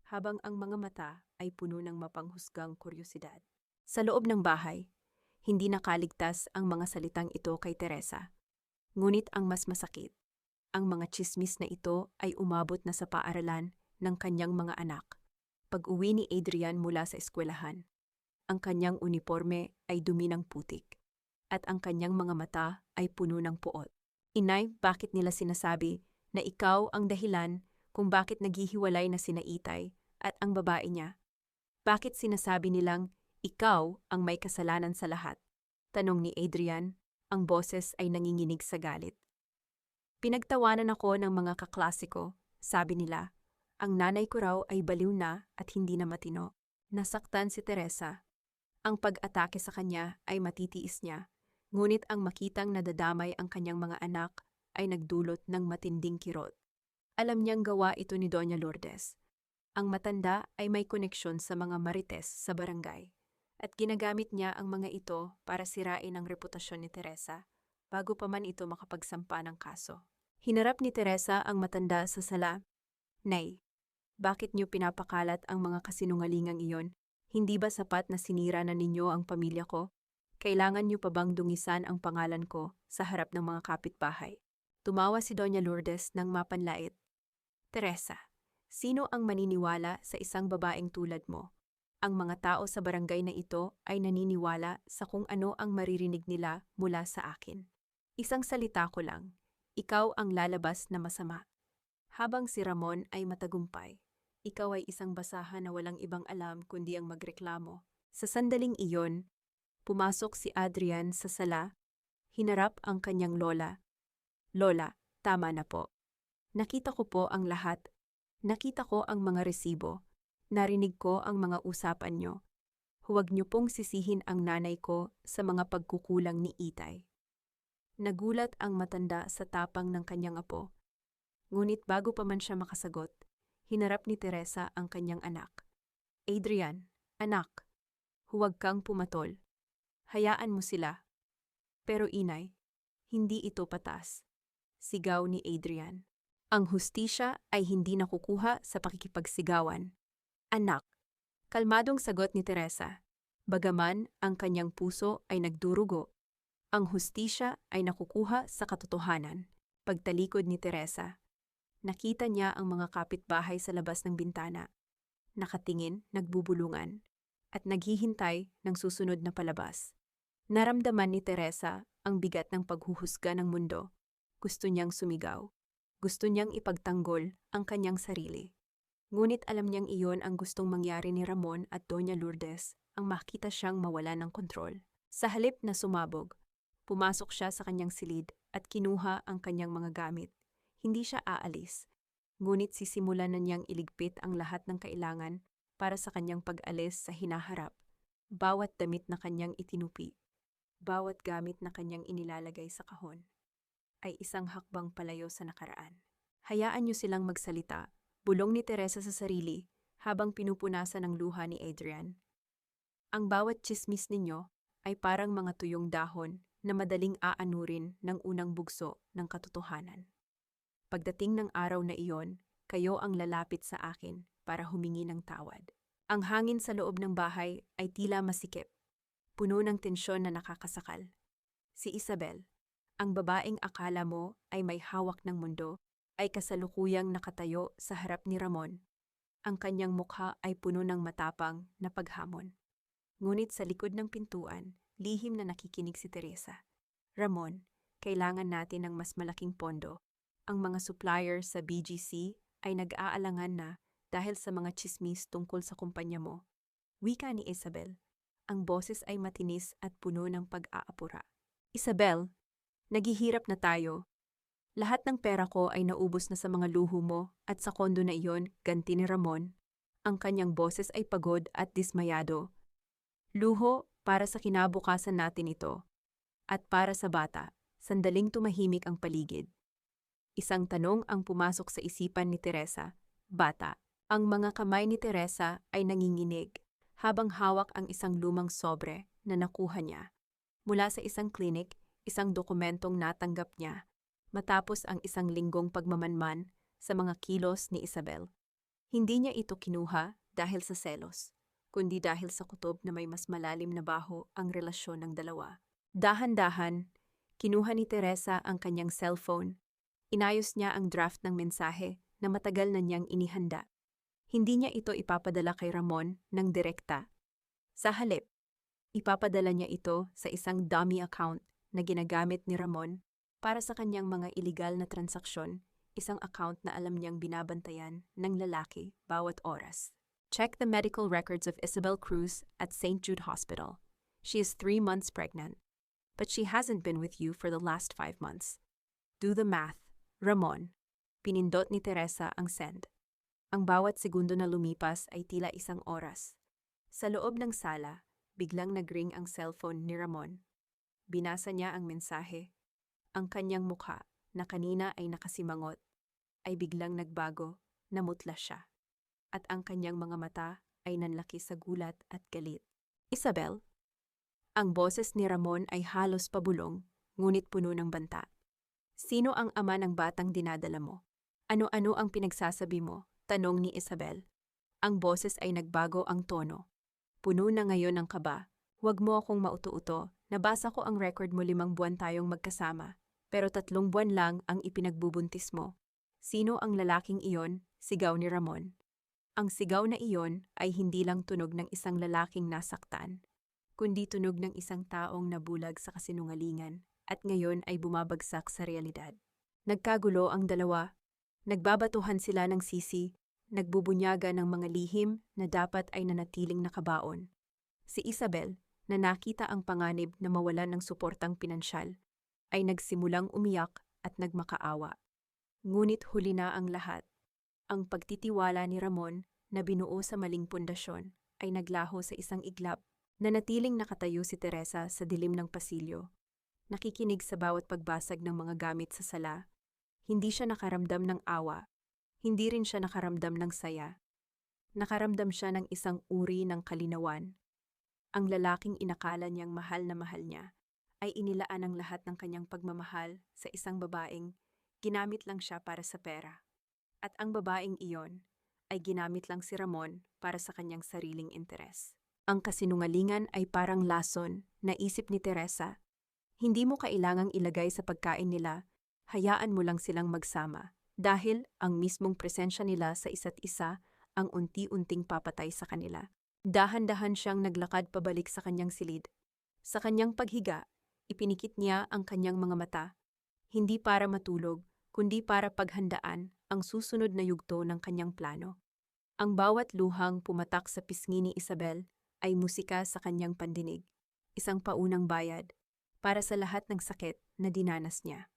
Speaker 1: habang ang mga mata ay puno ng mapanghusgang kuryosidad. Sa loob ng bahay, hindi nakaligtas ang mga salitang ito kay Teresa. Ngunit ang mas masakit, ang mga tsismis na ito ay umabot na sa paaralan ng kanyang mga anak. Pag-uwi ni Adrian mula sa eskwelahan, ang kanyang uniforme ay dumi ng putik, at ang kanyang mga mata ay puno ng puot. "Inay, bakit nila sinasabi na ikaw ang dahilan kung bakit naghihiwalay na sina Itay at ang babae niya? Bakit sinasabi nilang ikaw ang may kasalanan sa lahat?" tanong ni Adrian, ang boses ay nanginginig sa galit. "Pinagtawanan ako ng mga kaklase ko, sabi nila. Ang nanay ko raw ay baliw na at hindi na matino." Nasaktan si Teresa. Ang pag-atake sa kanya ay matitiis niya, ngunit ang makitang nadadamay ang kanyang mga anak ay nagdulot ng matinding kirot. Alam niyang gawa ito ni Doña Lourdes. Ang matanda ay may koneksyon sa mga marites sa barangay, at ginagamit niya ang mga ito para sirain ang reputasyon ni Teresa bago pa man ito makapagsampa ng kaso. Hinarap ni Teresa ang matanda sa sala. "Nay, bakit niyo pinapakalat ang mga kasinungalingang iyon? Hindi ba sapat na sinira na ninyo ang pamilya ko? Kailangan niyo pa bang dungisan ang pangalan ko sa harap ng mga kapitbahay?" Tumawa si Doña Lourdes ng mapanlait. "Teresa, sino ang maniniwala sa isang babaeng tulad mo? Ang mga tao sa barangay na ito ay naniniwala sa kung ano ang maririnig nila mula sa akin. Isang salita ko lang, ikaw ang lalabas na masama. Habang si Ramon ay matagumpay, ikaw ay isang basahan na walang ibang alam kundi ang magreklamo. Sa sandaling iyon, pumasok si Adrian sa sala, hinarap ang kanyang lola. Lola, tama na po. Nakita ko po ang lahat. Nakita ko ang mga resibo. Narinig ko ang mga usapan nyo. Huwag nyo pong sisihin ang nanay ko sa mga pagkukulang ni Itay. Nagulat ang matanda sa tapang ng kanyang apo. Ngunit bago pa man siya makasagot, hinarap ni Teresa ang kanyang anak. Adrian, anak, huwag kang pumatol. Hayaan mo sila. Pero inay, hindi ito patas. Sigaw ni Adrian. Ang hustisya ay hindi nakukuha sa pakikipagsigawan. Anak, kalmadong sagot ni Teresa. Bagaman ang kanyang puso ay nagdurugo, ang hustisya ay nakukuha sa katotohanan. Pagtalikod ni Teresa, nakita niya ang mga kapitbahay sa labas ng bintana. Nakatingin, nagbubulungan, at naghihintay ng susunod na palabas. Naramdaman ni Teresa ang bigat ng paghuhusga ng mundo. Gusto niyang sumigaw. Gusto niyang ipagtanggol ang kanyang sarili. Ngunit alam niyang iyon ang gustong mangyari ni Ramon at Doña Lourdes, ang makita siyang mawala ng kontrol. Sa halip na sumabog, pumasok siya sa kanyang silid at kinuha ang kanyang mga gamit. Hindi siya aalis, ngunit sisimulan na niyang iligpit ang lahat ng kailangan para sa kanyang pag-alis sa hinaharap. Bawat damit na kanyang itinupi, bawat gamit na kanyang inilalagay sa kahon, ay isang hakbang palayo sa nakaraan. Hayaan niyo silang magsalita, bulong ni Teresa sa sarili habang pinupunasan ang luha ni Adrian. Ang bawat tsismis ninyo ay parang mga tuyong dahon na madaling aanurin ng unang bugso ng katotohanan. Pagdating ng araw na iyon, kayo ang lalapit sa akin para humingi ng tawad. Ang hangin sa loob ng bahay ay tila masikip, puno ng tensyon na nakakasakal. Si Isabel, ang babaeng akala mo ay may hawak ng mundo, ay kasalukuyang nakatayo sa harap ni Ramon. Ang kanyang mukha ay puno ng matapang na paghamon. Ngunit sa likod ng pintuan, lihim na nakikinig si Teresa. Ramon, kailangan natin ng mas malaking pondo. Ang mga supplier sa BGC ay nag-aalangan na dahil sa mga tsismis tungkol sa kumpanya mo. Wika ni Isabel. Ang boses ay matinis at puno ng pag-aapura. Isabel, naghihirap na tayo. Lahat ng pera ko ay naubos na sa mga luho mo at sa kondo na iyon, ganti ni Ramon. Ang kanyang boses ay pagod at dismayado. Luho para sa kinabukasan natin ito. At para sa bata, sandaling tumahimik ang paligid. Isang tanong ang pumasok sa isipan ni Teresa. Bata. Ang mga kamay ni Teresa ay nanginginig habang hawak ang isang lumang sobre na nakuha niya. Mula sa isang klinik, isang dokumentong natanggap niya matapos ang isang linggong pagmamanman sa mga kilos ni Isabel. Hindi niya ito kinuha dahil sa selos, kundi dahil sa kutob na may mas malalim na baho ang relasyon ng dalawa. Dahan-dahan, kinuha ni Teresa ang kanyang cellphone. Inayos niya ang draft ng mensahe na matagal na niyang inihanda. Hindi niya ito ipapadala kay Ramon ng direkta. Sa halip, ipapadala niya ito sa isang dummy account na ginagamit ni Ramon para sa kanyang mga iligal na transaksyon, isang account na alam niyang binabantayan ng lalaki bawat oras. Check the medical records of Isabel Cruz at St. Jude Hospital. She is 3 months pregnant, but she hasn't been with you for the last 5 months. Do the math, Ramon. Pinindot ni Teresa ang send. Ang bawat segundo na lumipas ay tila isang oras. Sa loob ng sala, biglang nagring ang cellphone ni Ramon. Binasa niya ang mensahe. Ang kanyang mukha, na kanina ay nakasimangot, ay biglang nagbago, namutla siya. At ang kanyang mga mata ay nanlaki sa gulat at galit. Isabel? Ang boses ni Ramon ay halos pabulong, ngunit puno ng banta. Sino ang ama ng batang dinadala mo? Ano-ano ang pinagsasabi mo? Tanong ni Isabel. Ang boses ay nagbago ang tono. Puno na ngayon ng kaba. Huwag mo akong mauto-uto. Nabasa ko ang record mo 5 buwan tayong magkasama, pero 3 buwan lang ang ipinagbubuntis mo. Sino ang lalaking iyon? Sigaw ni Ramon. Ang sigaw na iyon ay hindi lang tunog ng isang lalaking nasaktan, kundi tunog ng isang taong nabulag sa kasinungalingan at ngayon ay bumabagsak sa realidad. Nagkagulo ang dalawa. Nagbabatuhan sila ng sisi, nagbubunyaga ng mga lihim na dapat ay nanatiling nakabaon. Si Isabel, na nakita ang panganib na mawalan ng suportang pinansyal, ay nagsimulang umiyak at nagmakaawa. Ngunit huli na ang lahat. Ang pagtitiwala ni Ramon na binuo sa maling pundasyon ay naglaho sa isang iglap. Nanatiling nakatayo si Teresa sa dilim ng pasilyo, nakikinig sa bawat pagbasag ng mga gamit sa sala. Hindi siya nakaramdam ng awa, hindi rin siya nakaramdam ng saya. Nakaramdam siya ng isang uri ng kalinawan. Ang lalaking inakala niyang mahal na mahal niya ay inilaan ang lahat ng kanyang pagmamahal sa isang babaeng ginamit lang siya para sa pera. At ang babaeng iyon ay ginamit lang si Ramon para sa kanyang sariling interes. Ang kasinungalingan ay parang lason, naisip ni Teresa. Hindi mo kailangang ilagay sa pagkain nila, hayaan mo lang silang magsama. Dahil ang mismong presensya nila sa isa't isa ang unti-unting papatay sa kanila. Dahan-dahan siyang naglakad pabalik sa kanyang silid. Sa kanyang paghiga, ipinikit niya ang kanyang mga mata. Hindi para matulog, kundi para paghandaan ang susunod na yugto ng kanyang plano. Ang bawat luhang pumatak sa pisngi ni Isabel ay musika sa kanyang pandinig, isang paunang bayad para sa lahat ng sakit na dinanas niya.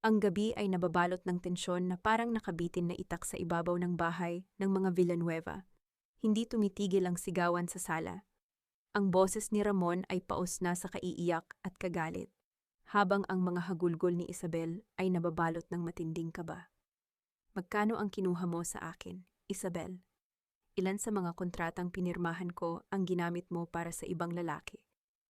Speaker 1: Ang gabi ay nababalot ng tensyon na parang nakabitin na itak sa ibabaw ng bahay ng mga Villanueva. Hindi tumitigil ang sigawan sa sala. Ang boses ni Ramon ay paos na sa kaiiyak at kagalit, habang ang mga hagulgol ni Isabel ay nababalot ng matinding kaba. Magkano ang kinuha mo sa akin, Isabel? Ilan sa mga kontratang pinirmahan ko ang ginamit mo para sa ibang lalaki?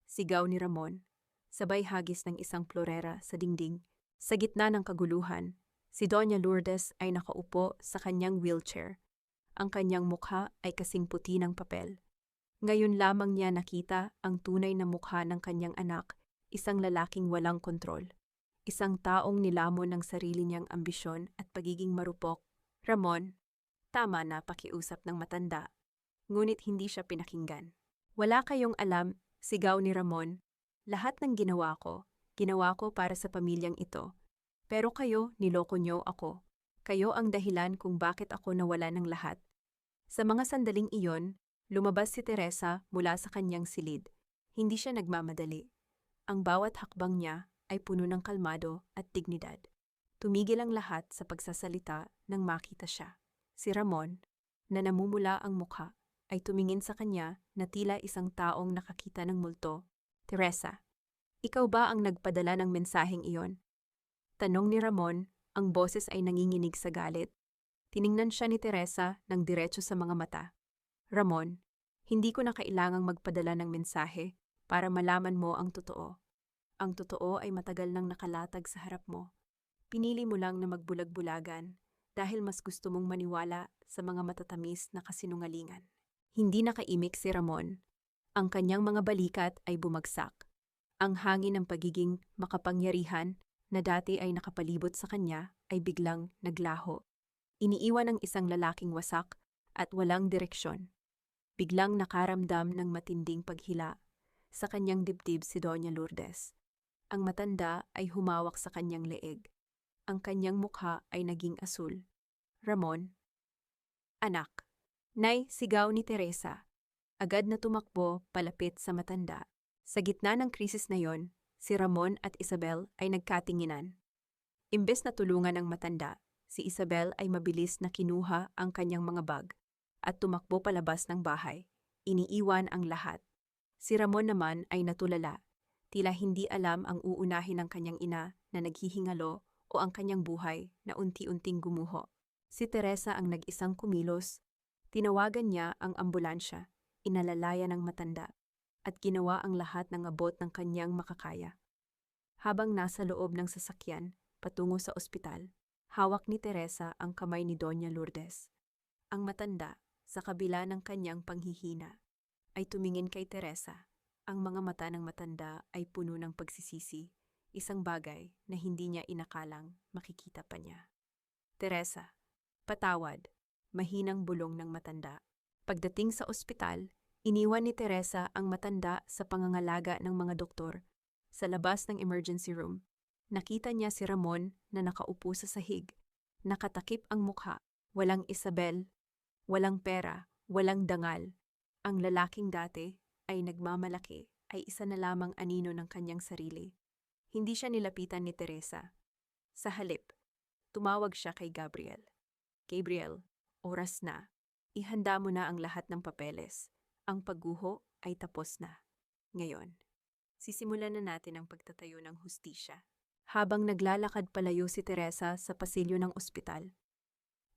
Speaker 1: Sigaw ni Ramon, sabay hagis ng isang florera sa dingding. Sa gitna ng kaguluhan, si Doña Lourdes ay nakaupo sa kanyang wheelchair. Ang kanyang mukha ay kasing puti ng papel. Ngayon lamang niya nakita ang tunay na mukha ng kanyang anak, isang lalaking walang kontrol. Isang taong nilamon ng sarili niyang ambisyon at pagiging marupok. Ramon, tama na pakiusap ng matanda. Ngunit hindi siya pinakinggan. Wala kayong alam, sigaw ni Ramon. Lahat ng ginawa ko para sa pamilyang ito. Pero kayo, niloko niyo ako. Kayo ang dahilan kung bakit ako nawala ng lahat. Sa mga sandaling iyon, lumabas si Teresa mula sa kanyang silid. Hindi siya nagmamadali. Ang bawat hakbang niya ay puno ng kalmado at dignidad. Tumigil ang lahat sa pagsasalita nang makita siya. Si Ramon, na namumula ang mukha, ay tumingin sa kanya na tila isang taong nakakita ng multo. Teresa, ikaw ba ang nagpadala ng mensaheng iyon? Tanong ni Ramon, ang boses ay nanginginig sa galit. Tiningnan siya ni Teresa ng diretso sa mga mata. Ramon, hindi ko na kailangang magpadala ng mensahe para malaman mo ang totoo. Ang totoo ay matagal nang nakalatag sa harap mo. Pinili mo lang na magbulag-bulagan dahil mas gusto mong maniwala sa mga matatamis na kasinungalingan. Hindi nakaimik si Ramon. Ang kanyang mga balikat ay bumagsak. Ang hangin ng pagiging makapangyarihan na dati ay nakapalibot sa kanya ay biglang naglaho. Iniiwan ng isang lalaking wasak at walang direksyon. Biglang nakaramdam ng matinding paghila sa kanyang dibdib si Doña Lourdes. Ang matanda ay humawak sa kanyang leeg. Ang kanyang mukha ay naging asul. Ramon, anak. Nay, sigaw ni Teresa. Agad na tumakbo palapit sa matanda. Sa gitna ng krisis na yon, si Ramon at Isabel ay nagkatinginan. Imbes na tulungan ang matanda, si Isabel ay mabilis na kinuha ang kanyang mga bag at tumakbo palabas ng bahay. Iniiwan ang lahat. Si Ramon naman ay natulala. Tila hindi alam ang uunahin ng kanyang ina na naghihingalo o ang kanyang buhay na unti-unting gumuho. Si Teresa ang nag-isang kumilos. Tinawagan niya ang ambulansya, inalalaya ng matanda, at ginawa ang lahat ng abot ng kanyang makakaya. Habang nasa loob ng sasakyan, patungo sa ospital, hawak ni Teresa ang kamay ni Doña Lourdes. Ang matanda, sa kabila ng kanyang panghihina, ay tumingin kay Teresa. Ang mga mata ng matanda ay puno ng pagsisisi. isang bagay na hindi niya inakalang makikita pa niya. Teresa, patawad, mahinang bulong ng matanda. Pagdating sa ospital, iniwan ni Teresa ang matanda sa pangangalaga ng mga doktor. Sa labas ng emergency room, nakita niya si Ramon na nakaupo sa sahig. Nakatakip ang mukha, walang Isabel, walang pera, walang dangal. Ang lalaking dati ay nagmamalaki ay isa na lamang anino ng kanyang sarili. Hindi siya nilapitan ni Teresa. Sa halip, tumawag siya kay Gabriel. Gabriel, oras na. Ihanda mo na ang lahat ng papeles. Ang pagguho ay tapos na. Ngayon, sisimulan na natin ang pagtatayo ng hustisya. Habang naglalakad palayo si Teresa sa pasilyo ng ospital,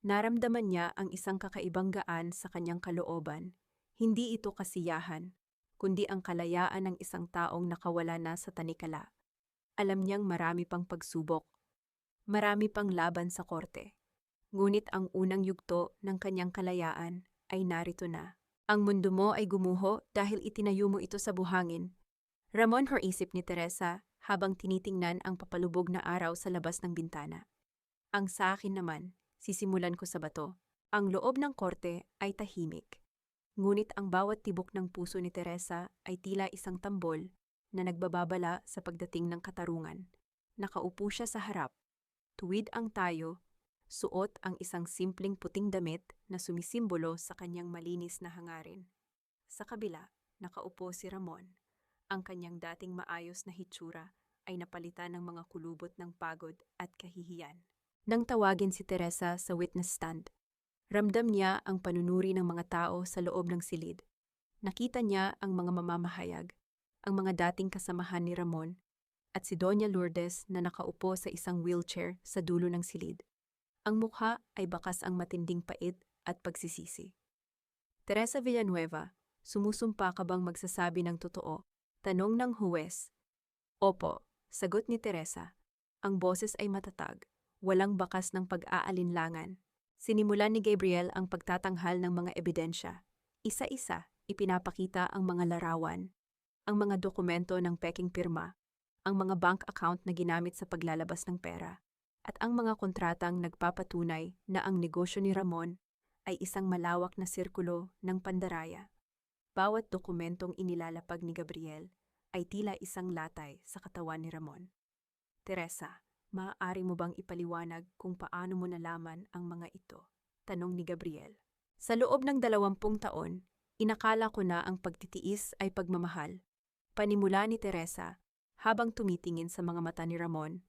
Speaker 1: naramdaman niya ang isang kakaibang gaan sa kanyang kalooban. Hindi ito kasiyahan, kundi ang kalayaan ng isang taong nakawala na sa tanikala. Alam niyang marami pang pagsubok, marami pang laban sa korte. Ngunit ang unang yugto ng kanyang kalayaan ay narito na. Ang mundo mo ay gumuho dahil itinayo mo ito sa buhangin. Ramon, isip ni Teresa habang tinitingnan ang papalubog na araw sa labas ng bintana. Ang sa akin naman, sisimulan ko sa bato. Ang loob ng korte ay tahimik. Ngunit ang bawat tibok ng puso ni Teresa ay tila isang tambol na nagbababala sa pagdating ng katarungan. Nakaupo siya sa harap. Tuwid ang tayo, suot ang isang simpleng puting damit na sumisimbolo sa kanyang malinis na hangarin. Sa kabila, nakaupo si Ramon. Ang kanyang dating maayos na hitsura ay napalitan ng mga kulubot ng pagod at kahihiyan. Nang tawagin si Teresa sa witness stand, ramdam niya ang panunuri ng mga tao sa loob ng silid. Nakita niya ang mga mamamahayag, ang mga dating kasamahan ni Ramon, at si Doña Lourdes na nakaupo sa isang wheelchair sa dulo ng silid. Ang mukha ay bakas ang matinding pait at pagsisisi. Teresa Villanueva, sumusumpa ka bang magsasabi ng totoo? Tanong ng huwes. Opo, sagot ni Teresa. Ang boses ay matatag, walang bakas ng pag-aalinlangan. Sinimulan ni Gabriel ang pagtatanghal ng mga ebidensya. Isa-isa, ipinapakita ang mga larawan, ang mga dokumento ng peking pirma, ang mga bank account na ginamit sa paglalabas ng pera, at ang mga kontratang nagpapatunay na ang negosyo ni Ramon ay isang malawak na sirkulo ng pandaraya. Bawat dokumentong inilalapag ni Gabriel ay tila isang latay sa katawan ni Ramon. Teresa, maaari mo bang ipaliwanag kung paano mo nalaman ang mga ito? Tanong ni Gabriel. Sa loob ng 20 taon, inakala ko na ang pagtitiis ay pagmamahal. Panimula ni Teresa habang tumitingin sa mga mata ni Ramon.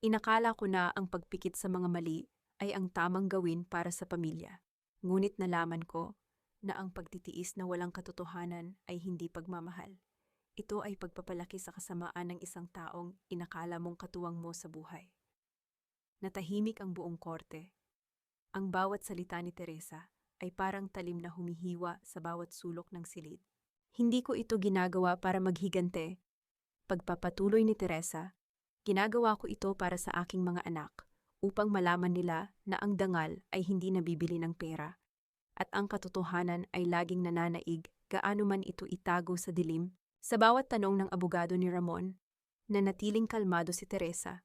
Speaker 1: Inakala ko na ang pagpikit sa mga mali ay ang tamang gawin para sa pamilya. Ngunit nalaman ko na ang pagtitiis na walang katotohanan ay hindi pagmamahal. Ito ay pagpapalaki sa kasamaan ng isang taong inakala mong katuwang mo sa buhay. Natahimik ang buong korte. Ang bawat salita ni Teresa ay parang talim na humihiwa sa bawat sulok ng silid. Hindi ko ito ginagawa para maghigante. Pagpapatuloy ni Teresa, ginagawa ko ito para sa aking mga anak, upang malaman nila na ang dangal ay hindi nabibili ng pera, at ang katotohanan ay laging nananaig gaano man ito itago sa dilim. Sa bawat tanong ng abogado ni Ramon, nanatiling kalmado si Teresa.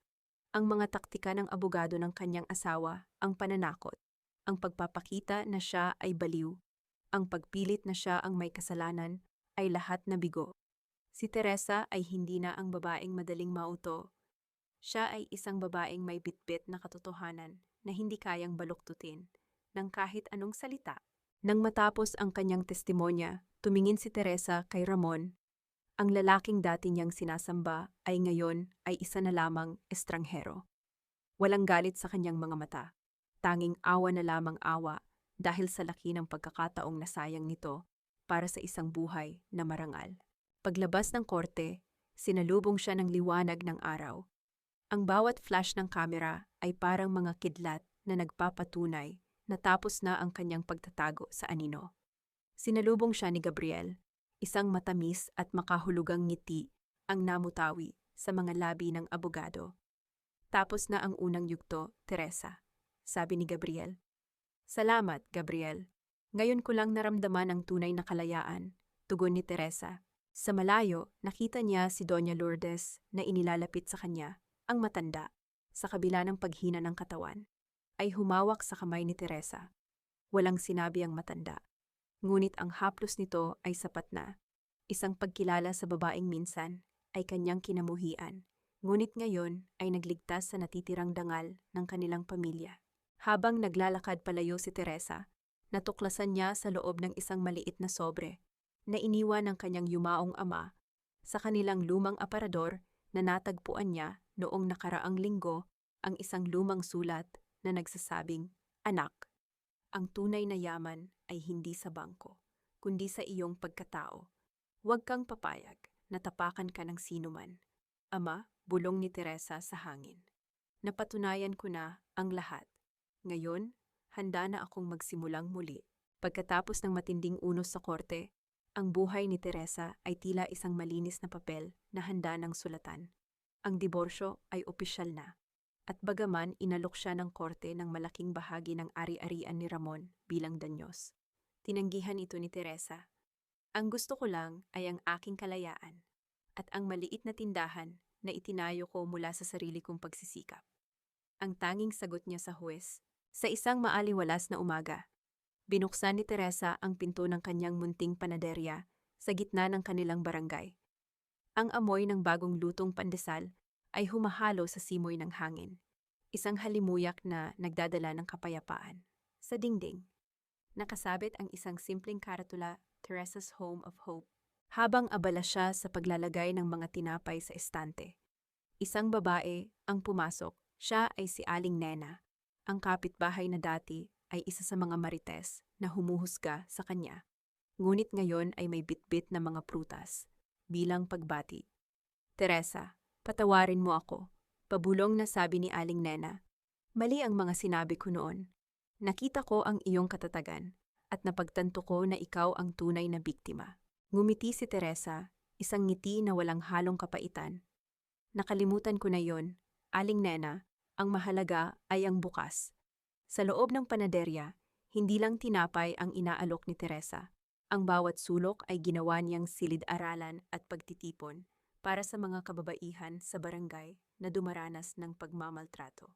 Speaker 1: Ang mga taktika ng abogado ng kanyang asawa, ang pananakot, ang pagpapakita na siya ay baliw, ang pagpilit na siya ang may kasalanan, ay lahat na bigo. Si Teresa ay hindi na ang babaeng madaling mauto. Siya ay isang babaeng may bitbit na katotohanan na hindi kayang baluktutin ng kahit anong salita. Nang matapos ang kanyang testimonya, tumingin si Teresa kay Ramon. Ang lalaking dati niyang sinasamba ay ngayon ay isa na lamang estranghero. Walang galit sa kanyang mga mata. Tanging awa na lamang awa dahil sa laki ng pagkakataong nasayang nito para sa isang buhay na marangal. Paglabas ng korte, sinalubong siya ng liwanag ng araw. Ang bawat flash ng kamera ay parang mga kidlat na nagpapatunay na tapos na ang kanyang pagtatago sa anino. Sinalubong siya ni Gabriel. Isang matamis at makahulugang ngiti ang namutawi sa mga labi ng abogado. Tapos na ang unang yugto, Teresa, sabi ni Gabriel. Salamat, Gabriel. Ngayon ko lang naramdaman ang tunay na kalayaan, tugon ni Teresa. Sa malayo, nakita niya si Doña Lourdes na inilalapit sa kanya, ang matanda, sa kabila ng paghina ng katawan, ay humawak sa kamay ni Teresa. Walang sinabi ang matanda. Ngunit ang haplos nito ay sapat na. Isang pagkilala sa babaeng minsan ay kanyang kinamuhian. Ngunit ngayon ay nagligtas sa natitirang dangal ng kanilang pamilya. Habang naglalakad palayo si Teresa, natuklasan niya sa loob ng isang maliit na sobre na iniwan ng kanyang yumaong ama sa kanilang lumang aparador na natagpuan niya noong nakaraang linggo ang isang lumang sulat na nagsasabing, "Anak, ang tunay na yaman ay hindi sa bangko, kundi sa iyong pagkatao. Huwag kang papayag na tapakan ka ng sinuman." Ama, bulong ni Teresa sa hangin. Napatunayan ko na ang lahat. Ngayon, handa na akong magsimulang muli. Pagkatapos ng matinding unos sa korte, ang buhay ni Teresa ay tila isang malinis na papel na handa ng sulatan. Ang diborsyo ay opisyal na. At bagaman inalok siya ng korte ng malaking bahagi ng ari-arian ni Ramon bilang danyos, tinanggihan ito ni Teresa. Ang gusto ko lang ay ang aking kalayaan at ang maliit na tindahan na itinayo ko mula sa sarili kong pagsisikap. Ang tanging sagot niya sa huwes, sa isang maaliwalas na umaga, binuksan ni Teresa ang pinto ng kanyang munting panaderya sa gitna ng kanilang barangay. Ang amoy ng bagong lutong pandesal ay humahalo sa simoy ng hangin. Isang halimuyak na nagdadala ng kapayapaan. Sa dingding, nakasabit ang isang simpleng karatula, Teresa's Home of Hope. Habang abala siya sa paglalagay ng mga tinapay sa estante, isang babae ang pumasok. Siya ay si Aling Nena, ang kapitbahay na dati ay isa sa mga marites na humuhusga sa kanya. Ngunit ngayon ay may bitbit na mga prutas, bilang pagbati. "Teresa, patawarin mo ako," pabulong na sabi ni Aling Nena. "Mali ang mga sinabi ko noon. Nakita ko ang iyong katatagan at napagtanto ko na ikaw ang tunay na biktima." Ngumiti si Teresa, isang ngiti na walang halong kapaitan. "Nakalimutan ko na yon, Aling Nena, ang mahalaga ay ang bukas." Sa loob ng panaderya, hindi lang tinapay ang inaalok ni Teresa. Ang bawat sulok ay ginawa niyang silid-aralan at pagtitipon para sa mga kababaihan sa barangay na dumaranas ng pagmamaltrato.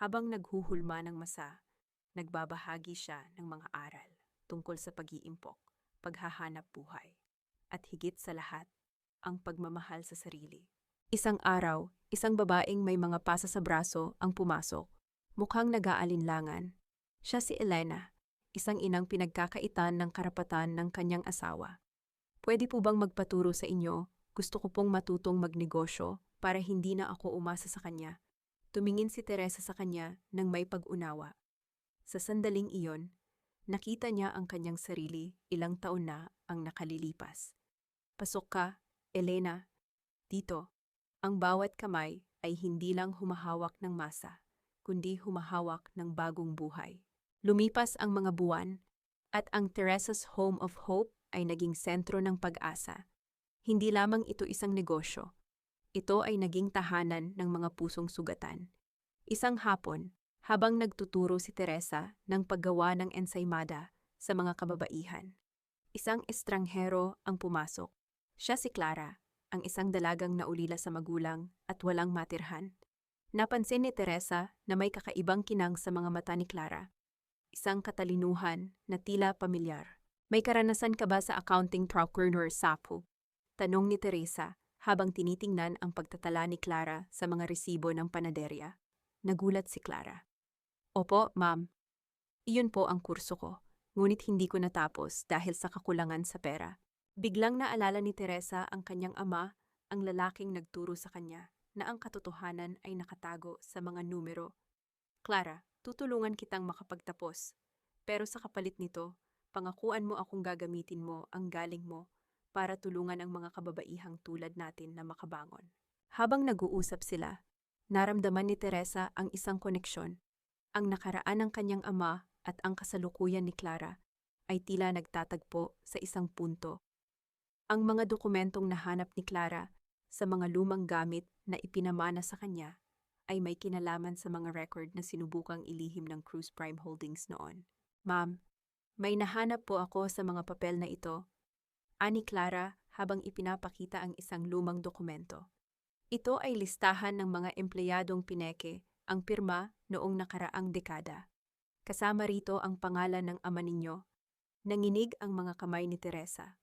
Speaker 1: Habang naghuhulma ng masa, nagbabahagi siya ng mga aral tungkol sa pag-iimpok, paghahanap buhay, at higit sa lahat, ang pagmamahal sa sarili. Isang araw, isang babaeng may mga pasa sa braso ang pumasok. Mukhang nag-aalinlangan. Siya si Elena, isang inang pinagkakaitan ng karapatan ng kanyang asawa. "Pwede po bang magpaturo sa inyo? Gusto ko pong matutong magnegosyo para hindi na ako umasa sa kanya." Tumingin si Teresa sa kanya nang may pag-unawa. Sa sandaling iyon, nakita niya ang kanyang sarili ilang taon na ang nakalilipas. "Pasok ka, Elena. Dito, ang bawat kamay ay hindi lang humahawak ng masa, kundi humahawak ng bagong buhay." Lumipas ang mga buwan, at ang Teresa's Home of Hope ay naging sentro ng pag-asa. Hindi lamang ito isang negosyo. Ito ay naging tahanan ng mga pusong sugatan. Isang hapon, habang nagtuturo si Teresa ng paggawa ng ensaymada sa mga kababaihan, isang estranghero ang pumasok. Siya si Clara, ang isang dalagang naulila sa magulang at walang matirhan. Napansin ni Teresa na may kakaibang kinang sa mga mata ni Clara. Isang katalinuhan na tila pamilyar. "May karanasan ka ba sa accounting procureur Sapo?" tanong ni Teresa habang tinitingnan ang pagtatala ni Clara sa mga resibo ng panaderya. Nagulat si Clara. "Opo, ma'am. Iyon po ang kurso ko, ngunit hindi ko natapos dahil sa kakulangan sa pera." Biglang naalala ni Teresa ang kanyang ama, ang lalaking nagturo sa kanya, na ang katotohanan ay nakatago sa mga numero. "Clara, tutulungan kitang makapagtapos. Pero sa kapalit nito, pangakuan mo akong gagamitin mo ang galing mo para tulungan ang mga kababaihang tulad natin na makabangon." Habang nag-uusap sila, naramdaman ni Teresa ang isang koneksyon. Ang nakaraan ng kanyang ama at ang kasalukuyan ni Clara ay tila nagtatagpo sa isang punto. Ang mga dokumentong nahanap ni Clara sa mga lumang gamit na ipinamana sa kanya ay may kinalaman sa mga record na sinubukang ilihim ng Cruise Prime Holdings noon. "Ma'am, may nahanap po ako sa mga papel na ito," ani Clara habang ipinapakita ang isang lumang dokumento. Ito ay listahan ng mga empleyadong pineke ang pirma noong nakaraang dekada. Kasama rito ang pangalan ng ama ninyo. Nanginig ang mga kamay ni Teresa.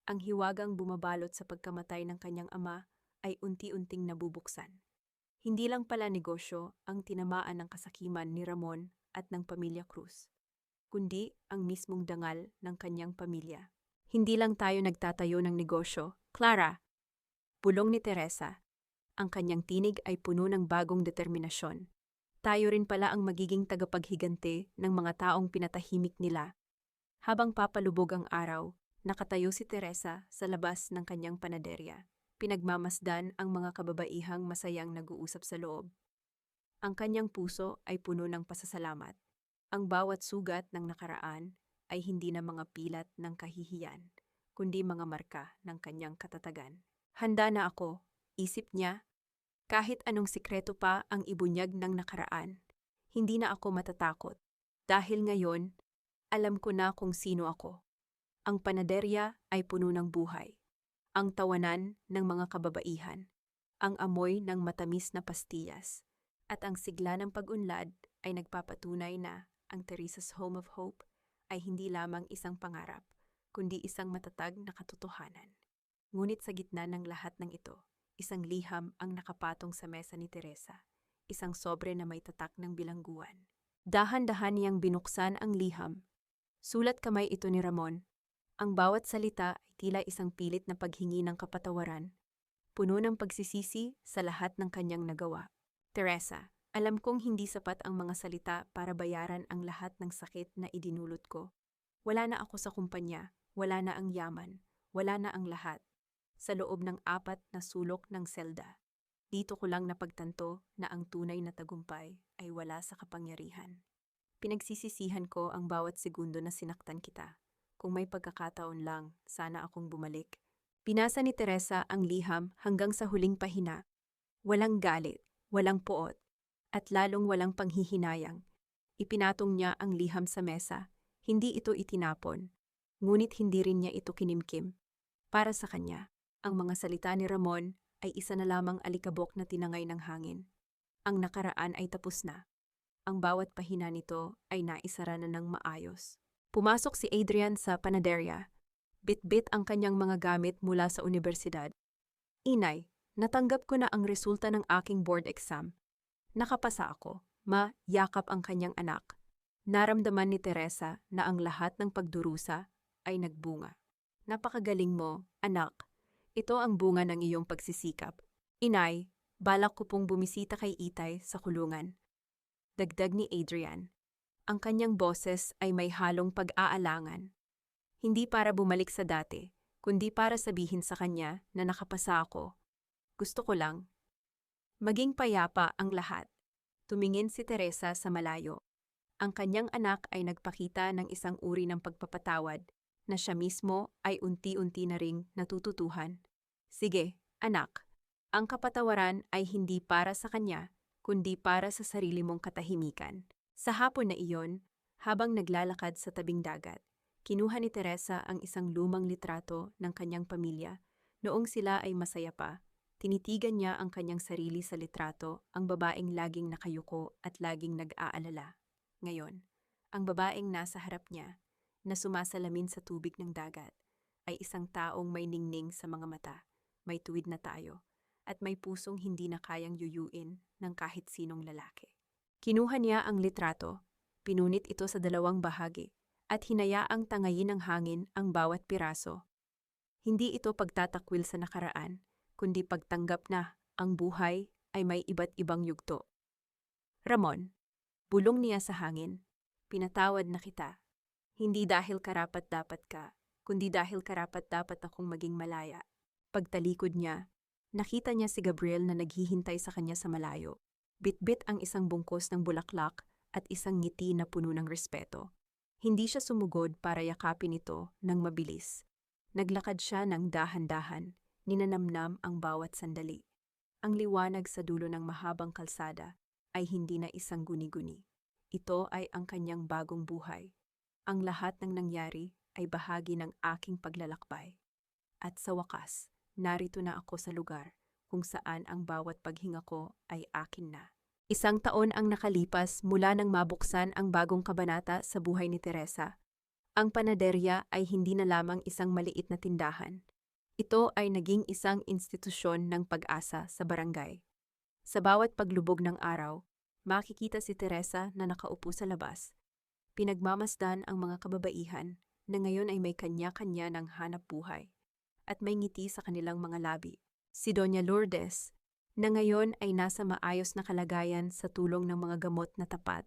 Speaker 1: Ang hiwagang bumabalot sa pagkamatay ng kanyang ama ay unti-unting nabubuksan. Hindi lang pala negosyo ang tinamaan ng kasakiman ni Ramon at ng pamilya Cruz, kundi ang mismong dangal ng kanyang pamilya. Hindi lang tayo nagtatayo ng negosyo, Clara. Bulong ni Teresa. Ang kanyang tinig ay puno ng bagong determinasyon. Tayo rin pala ang magiging tagapaghiganti ng mga taong pinatahimik nila. Habang papalubog ang araw, nakatayo si Teresa sa labas ng kanyang panaderya. Pinagmamasdan ang mga kababaihang masayang nag-uusap sa loob. Ang kanyang puso ay puno ng pasasalamat. Ang bawat sugat ng nakaraan ay hindi na mga pilat ng kahihiyan, kundi mga marka ng kanyang katatagan. Handa na ako, isip niya. Kahit anong sikreto pa ang ibunyag ng nakaraan, hindi na ako matatakot. Dahil ngayon, alam ko na kung sino ako. Ang panaderya ay puno ng buhay. Ang tawanan ng mga kababaihan, ang amoy ng matamis na pastillas, at ang sigla ng pag-unlad ay nagpapatunay na ang Teresa's Home of Hope ay hindi lamang isang pangarap, kundi isang matatag na katotohanan. Ngunit sa gitna ng lahat ng ito, isang liham ang nakapatong sa mesa ni Teresa, isang sobre na may tatak ng bilangguan. Dahan-dahan niyang binuksan ang liham. Sulat kamay ito ni Ramon. Ang bawat salita ay tila isang pilit na paghingi ng kapatawaran, puno ng pagsisisi sa lahat ng kanyang nagawa. Teresa, alam kong hindi sapat ang mga salita para bayaran ang lahat ng sakit na idinulot ko. Wala na ako sa kumpanya, wala na ang yaman, wala na ang lahat. Sa loob ng 4 na sulok ng selda, dito ko lang napagtanto na ang tunay na tagumpay ay wala sa kapangyarihan. Pinagsisisihan ko ang bawat segundo na sinaktan kita. Kung may pagkakataon lang, sana akong bumalik. Binasa ni Teresa ang liham hanggang sa huling pahina. Walang galit, walang poot, at lalong walang panghihinayang. Ipinatong niya ang liham sa mesa. Hindi ito itinapon, ngunit hindi rin niya ito kinimkim. Para sa kanya, ang mga salita ni Ramon ay isa na lamang alikabok na tinangay ng hangin. Ang nakaraan ay tapos na. Ang bawat pahina nito ay naisara na ng maayos. Pumasok si Adrian sa panaderya. Bit-bit ang kanyang mga gamit mula sa universidad. Inay, natanggap ko na ang resulta ng aking board exam. Nakapasa ako. Yakap ang kanyang anak. Naramdaman ni Teresa na ang lahat ng pagdurusa ay nagbunga. Napakagaling mo, anak. Ito ang bunga ng iyong pagsisikap. Inay, balak ko pong bumisita kay Itay sa kulungan. Dagdag ni Adrian. Ang kanyang boses ay may halong pag-aalangan. Hindi para bumalik sa dati, kundi para sabihin sa kanya na nakapasa ako. Gusto ko lang. Maging payapa ang lahat. Tumingin si Teresa sa malayo. Ang kanyang anak ay nagpakita ng isang uri ng pagpapatawad na siya mismo ay unti-unti na ring natututuhan. Sige, anak. Ang kapatawaran ay hindi para sa kanya, kundi para sa sarili mong katahimikan. Sa hapon na iyon, habang naglalakad sa tabing dagat, kinuha ni Teresa ang isang lumang litrato ng kanyang pamilya. Noong sila ay masaya pa, tinitigan niya ang kanyang sarili sa litrato, ang babaeng laging nakayuko at laging nag-aalala. Ngayon, ang babaeng nasa harap niya, na sumasalamin sa tubig ng dagat, ay isang taong may ningning sa mga mata, may tuwid na tayo, at may pusong hindi na kayang yuyuin ng kahit sinong lalaki. Kinuha niya ang litrato, pinunit ito sa 2 bahagi, at hinayaang tangayin ng hangin ang bawat piraso. Hindi ito pagtatakwil sa nakaraan, kundi pagtanggap na ang buhay ay may iba't ibang yugto. Ramon, bulong niya sa hangin, pinatawad na kita. Hindi dahil karapat-dapat ka, kundi dahil karapat-dapat akong maging malaya. Pagtalikod niya, nakita niya si Gabriel na naghihintay sa kanya sa malayo. Bit-bit ang isang bungkos ng bulaklak at isang ngiti na puno ng respeto. Hindi siya sumugod para yakapin ito ng mabilis. Naglakad siya ng dahan-dahan, ninanamnam ang bawat sandali. Ang liwanag sa dulo ng mahabang kalsada ay hindi na isang guni-guni. Ito ay ang kanyang bagong buhay. Ang lahat ng nangyari ay bahagi ng aking paglalakbay. At sa wakas, narito na ako sa lugar kung saan ang bawat paghinga ko ay akin na. Isang taon ang nakalipas mula nang mabuksan ang bagong kabanata sa buhay ni Teresa. Ang panaderya ay hindi na lamang isang maliit na tindahan. Ito ay naging isang institusyon ng pag-asa sa barangay. Sa bawat paglubog ng araw, makikita si Teresa na nakaupo sa labas. Pinagmamasdan ang mga kababaihan na ngayon ay may kanya-kanya ng hanap buhay at may ngiti sa kanilang mga labi. Si Doña Lourdes, na ngayon ay nasa maayos na kalagayan sa tulong ng mga gamot na tapat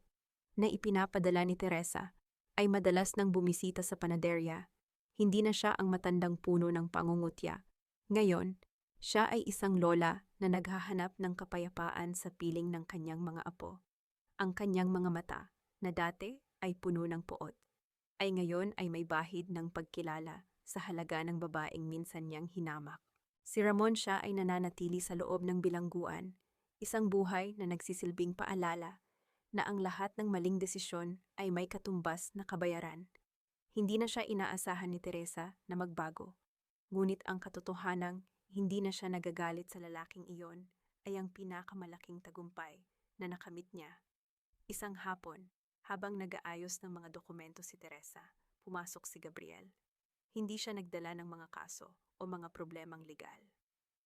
Speaker 1: na ipinapadala ni Teresa, ay madalas nang bumisita sa panaderya. Hindi na siya ang matandang puno ng pangungutya. Ngayon, siya ay isang lola na naghahanap ng kapayapaan sa piling ng kanyang mga apo. Ang kanyang mga mata, na dati ay puno ng puot, ay ngayon ay may bahid ng pagkilala sa halaga ng babaeng minsan niyang hinamak. Si Ramon siya ay nananatili sa loob ng bilangguan, isang buhay na nagsisilbing paalala na ang lahat ng maling desisyon ay may katumbas na kabayaran. Hindi na siya inaasahan ni Teresa na magbago, ngunit ang katotohanang hindi na siya nagagalit sa lalaking iyon ay ang pinakamalaking tagumpay na nakamit niya. Isang hapon, habang nag-aayos ng mga dokumento si Teresa, pumasok si Gabriel. Hindi siya nagdala ng mga kaso o mga problemang legal.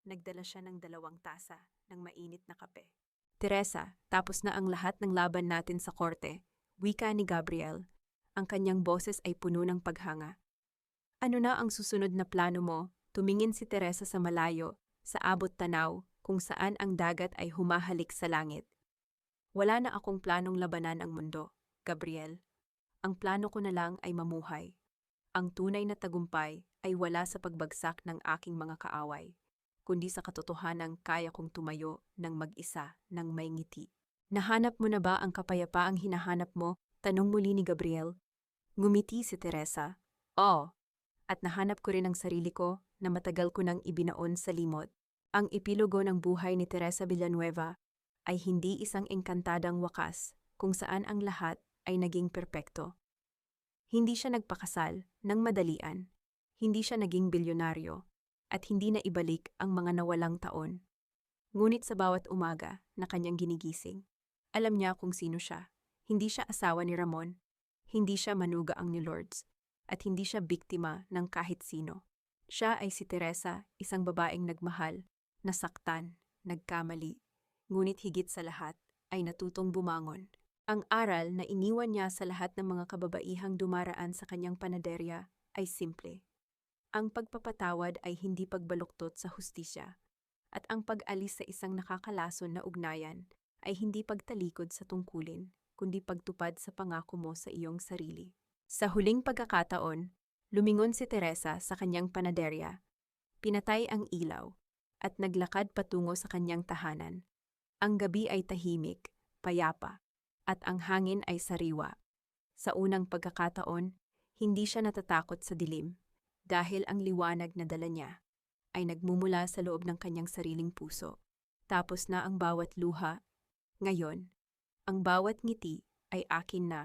Speaker 1: Nagdala siya ng 2 tasa ng mainit na kape. Teresa, tapos na ang lahat ng laban natin sa korte, wika ni Gabriel. Ang kanyang boses ay puno ng paghanga. Ano na ang susunod na plano mo? Tumingin si Teresa sa malayo, sa abot tanaw, kung saan ang dagat ay humahalik sa langit. Wala na akong planong labanan ang mundo, Gabriel. Ang plano ko na lang ay mamuhay. Ang tunay na tagumpay ay wala sa pagbagsak ng aking mga kaaway, kundi sa katotohanang kaya kong tumayo ng mag-isa ng may ngiti. Nahanap mo na ba ang kapayapaang hinahanap mo? Tanong muli ni Gabriel. Ngumiti si Teresa. Oo, at nahanap ko rin ang sarili ko na matagal ko nang ibinaon sa limot. Ang epilogo ng buhay ni Teresa Villanueva ay hindi isang engkantadang wakas kung saan ang lahat ay naging perpekto. Hindi siya nagpakasal ng madalian, hindi siya naging bilyonaryo, at hindi na ibalik ang mga nawalang taon. Ngunit sa bawat umaga na kanyang ginigising, alam niya kung sino siya. Hindi siya asawa ni Ramon, hindi siya manugaang ni Lourdes, at hindi siya biktima ng kahit sino. Siya ay si Teresa, isang babaeng nagmahal, nasaktan, nagkamali, ngunit higit sa lahat ay natutong bumangon. Ang aral na iniwan niya sa lahat ng mga kababaihang dumaraan sa kanyang panaderya ay simple. Ang pagpapatawad ay hindi pagbaluktot sa hustisya, at ang pag-alis sa isang nakakalason na ugnayan ay hindi pagtalikod sa tungkulin, kundi pagtupad sa pangako mo sa iyong sarili. Sa huling pagkakataon, lumingon si Teresa sa kanyang panaderya, pinatay ang ilaw, at naglakad patungo sa kanyang tahanan. Ang gabi ay tahimik, payapa, at ang hangin ay sariwa. Sa unang pagkakataon, hindi siya natatakot sa dilim, dahil ang liwanag na dala niya ay nagmumula sa loob ng kanyang sariling puso. Tapos na ang bawat luha. Ngayon, ang bawat ngiti ay akin na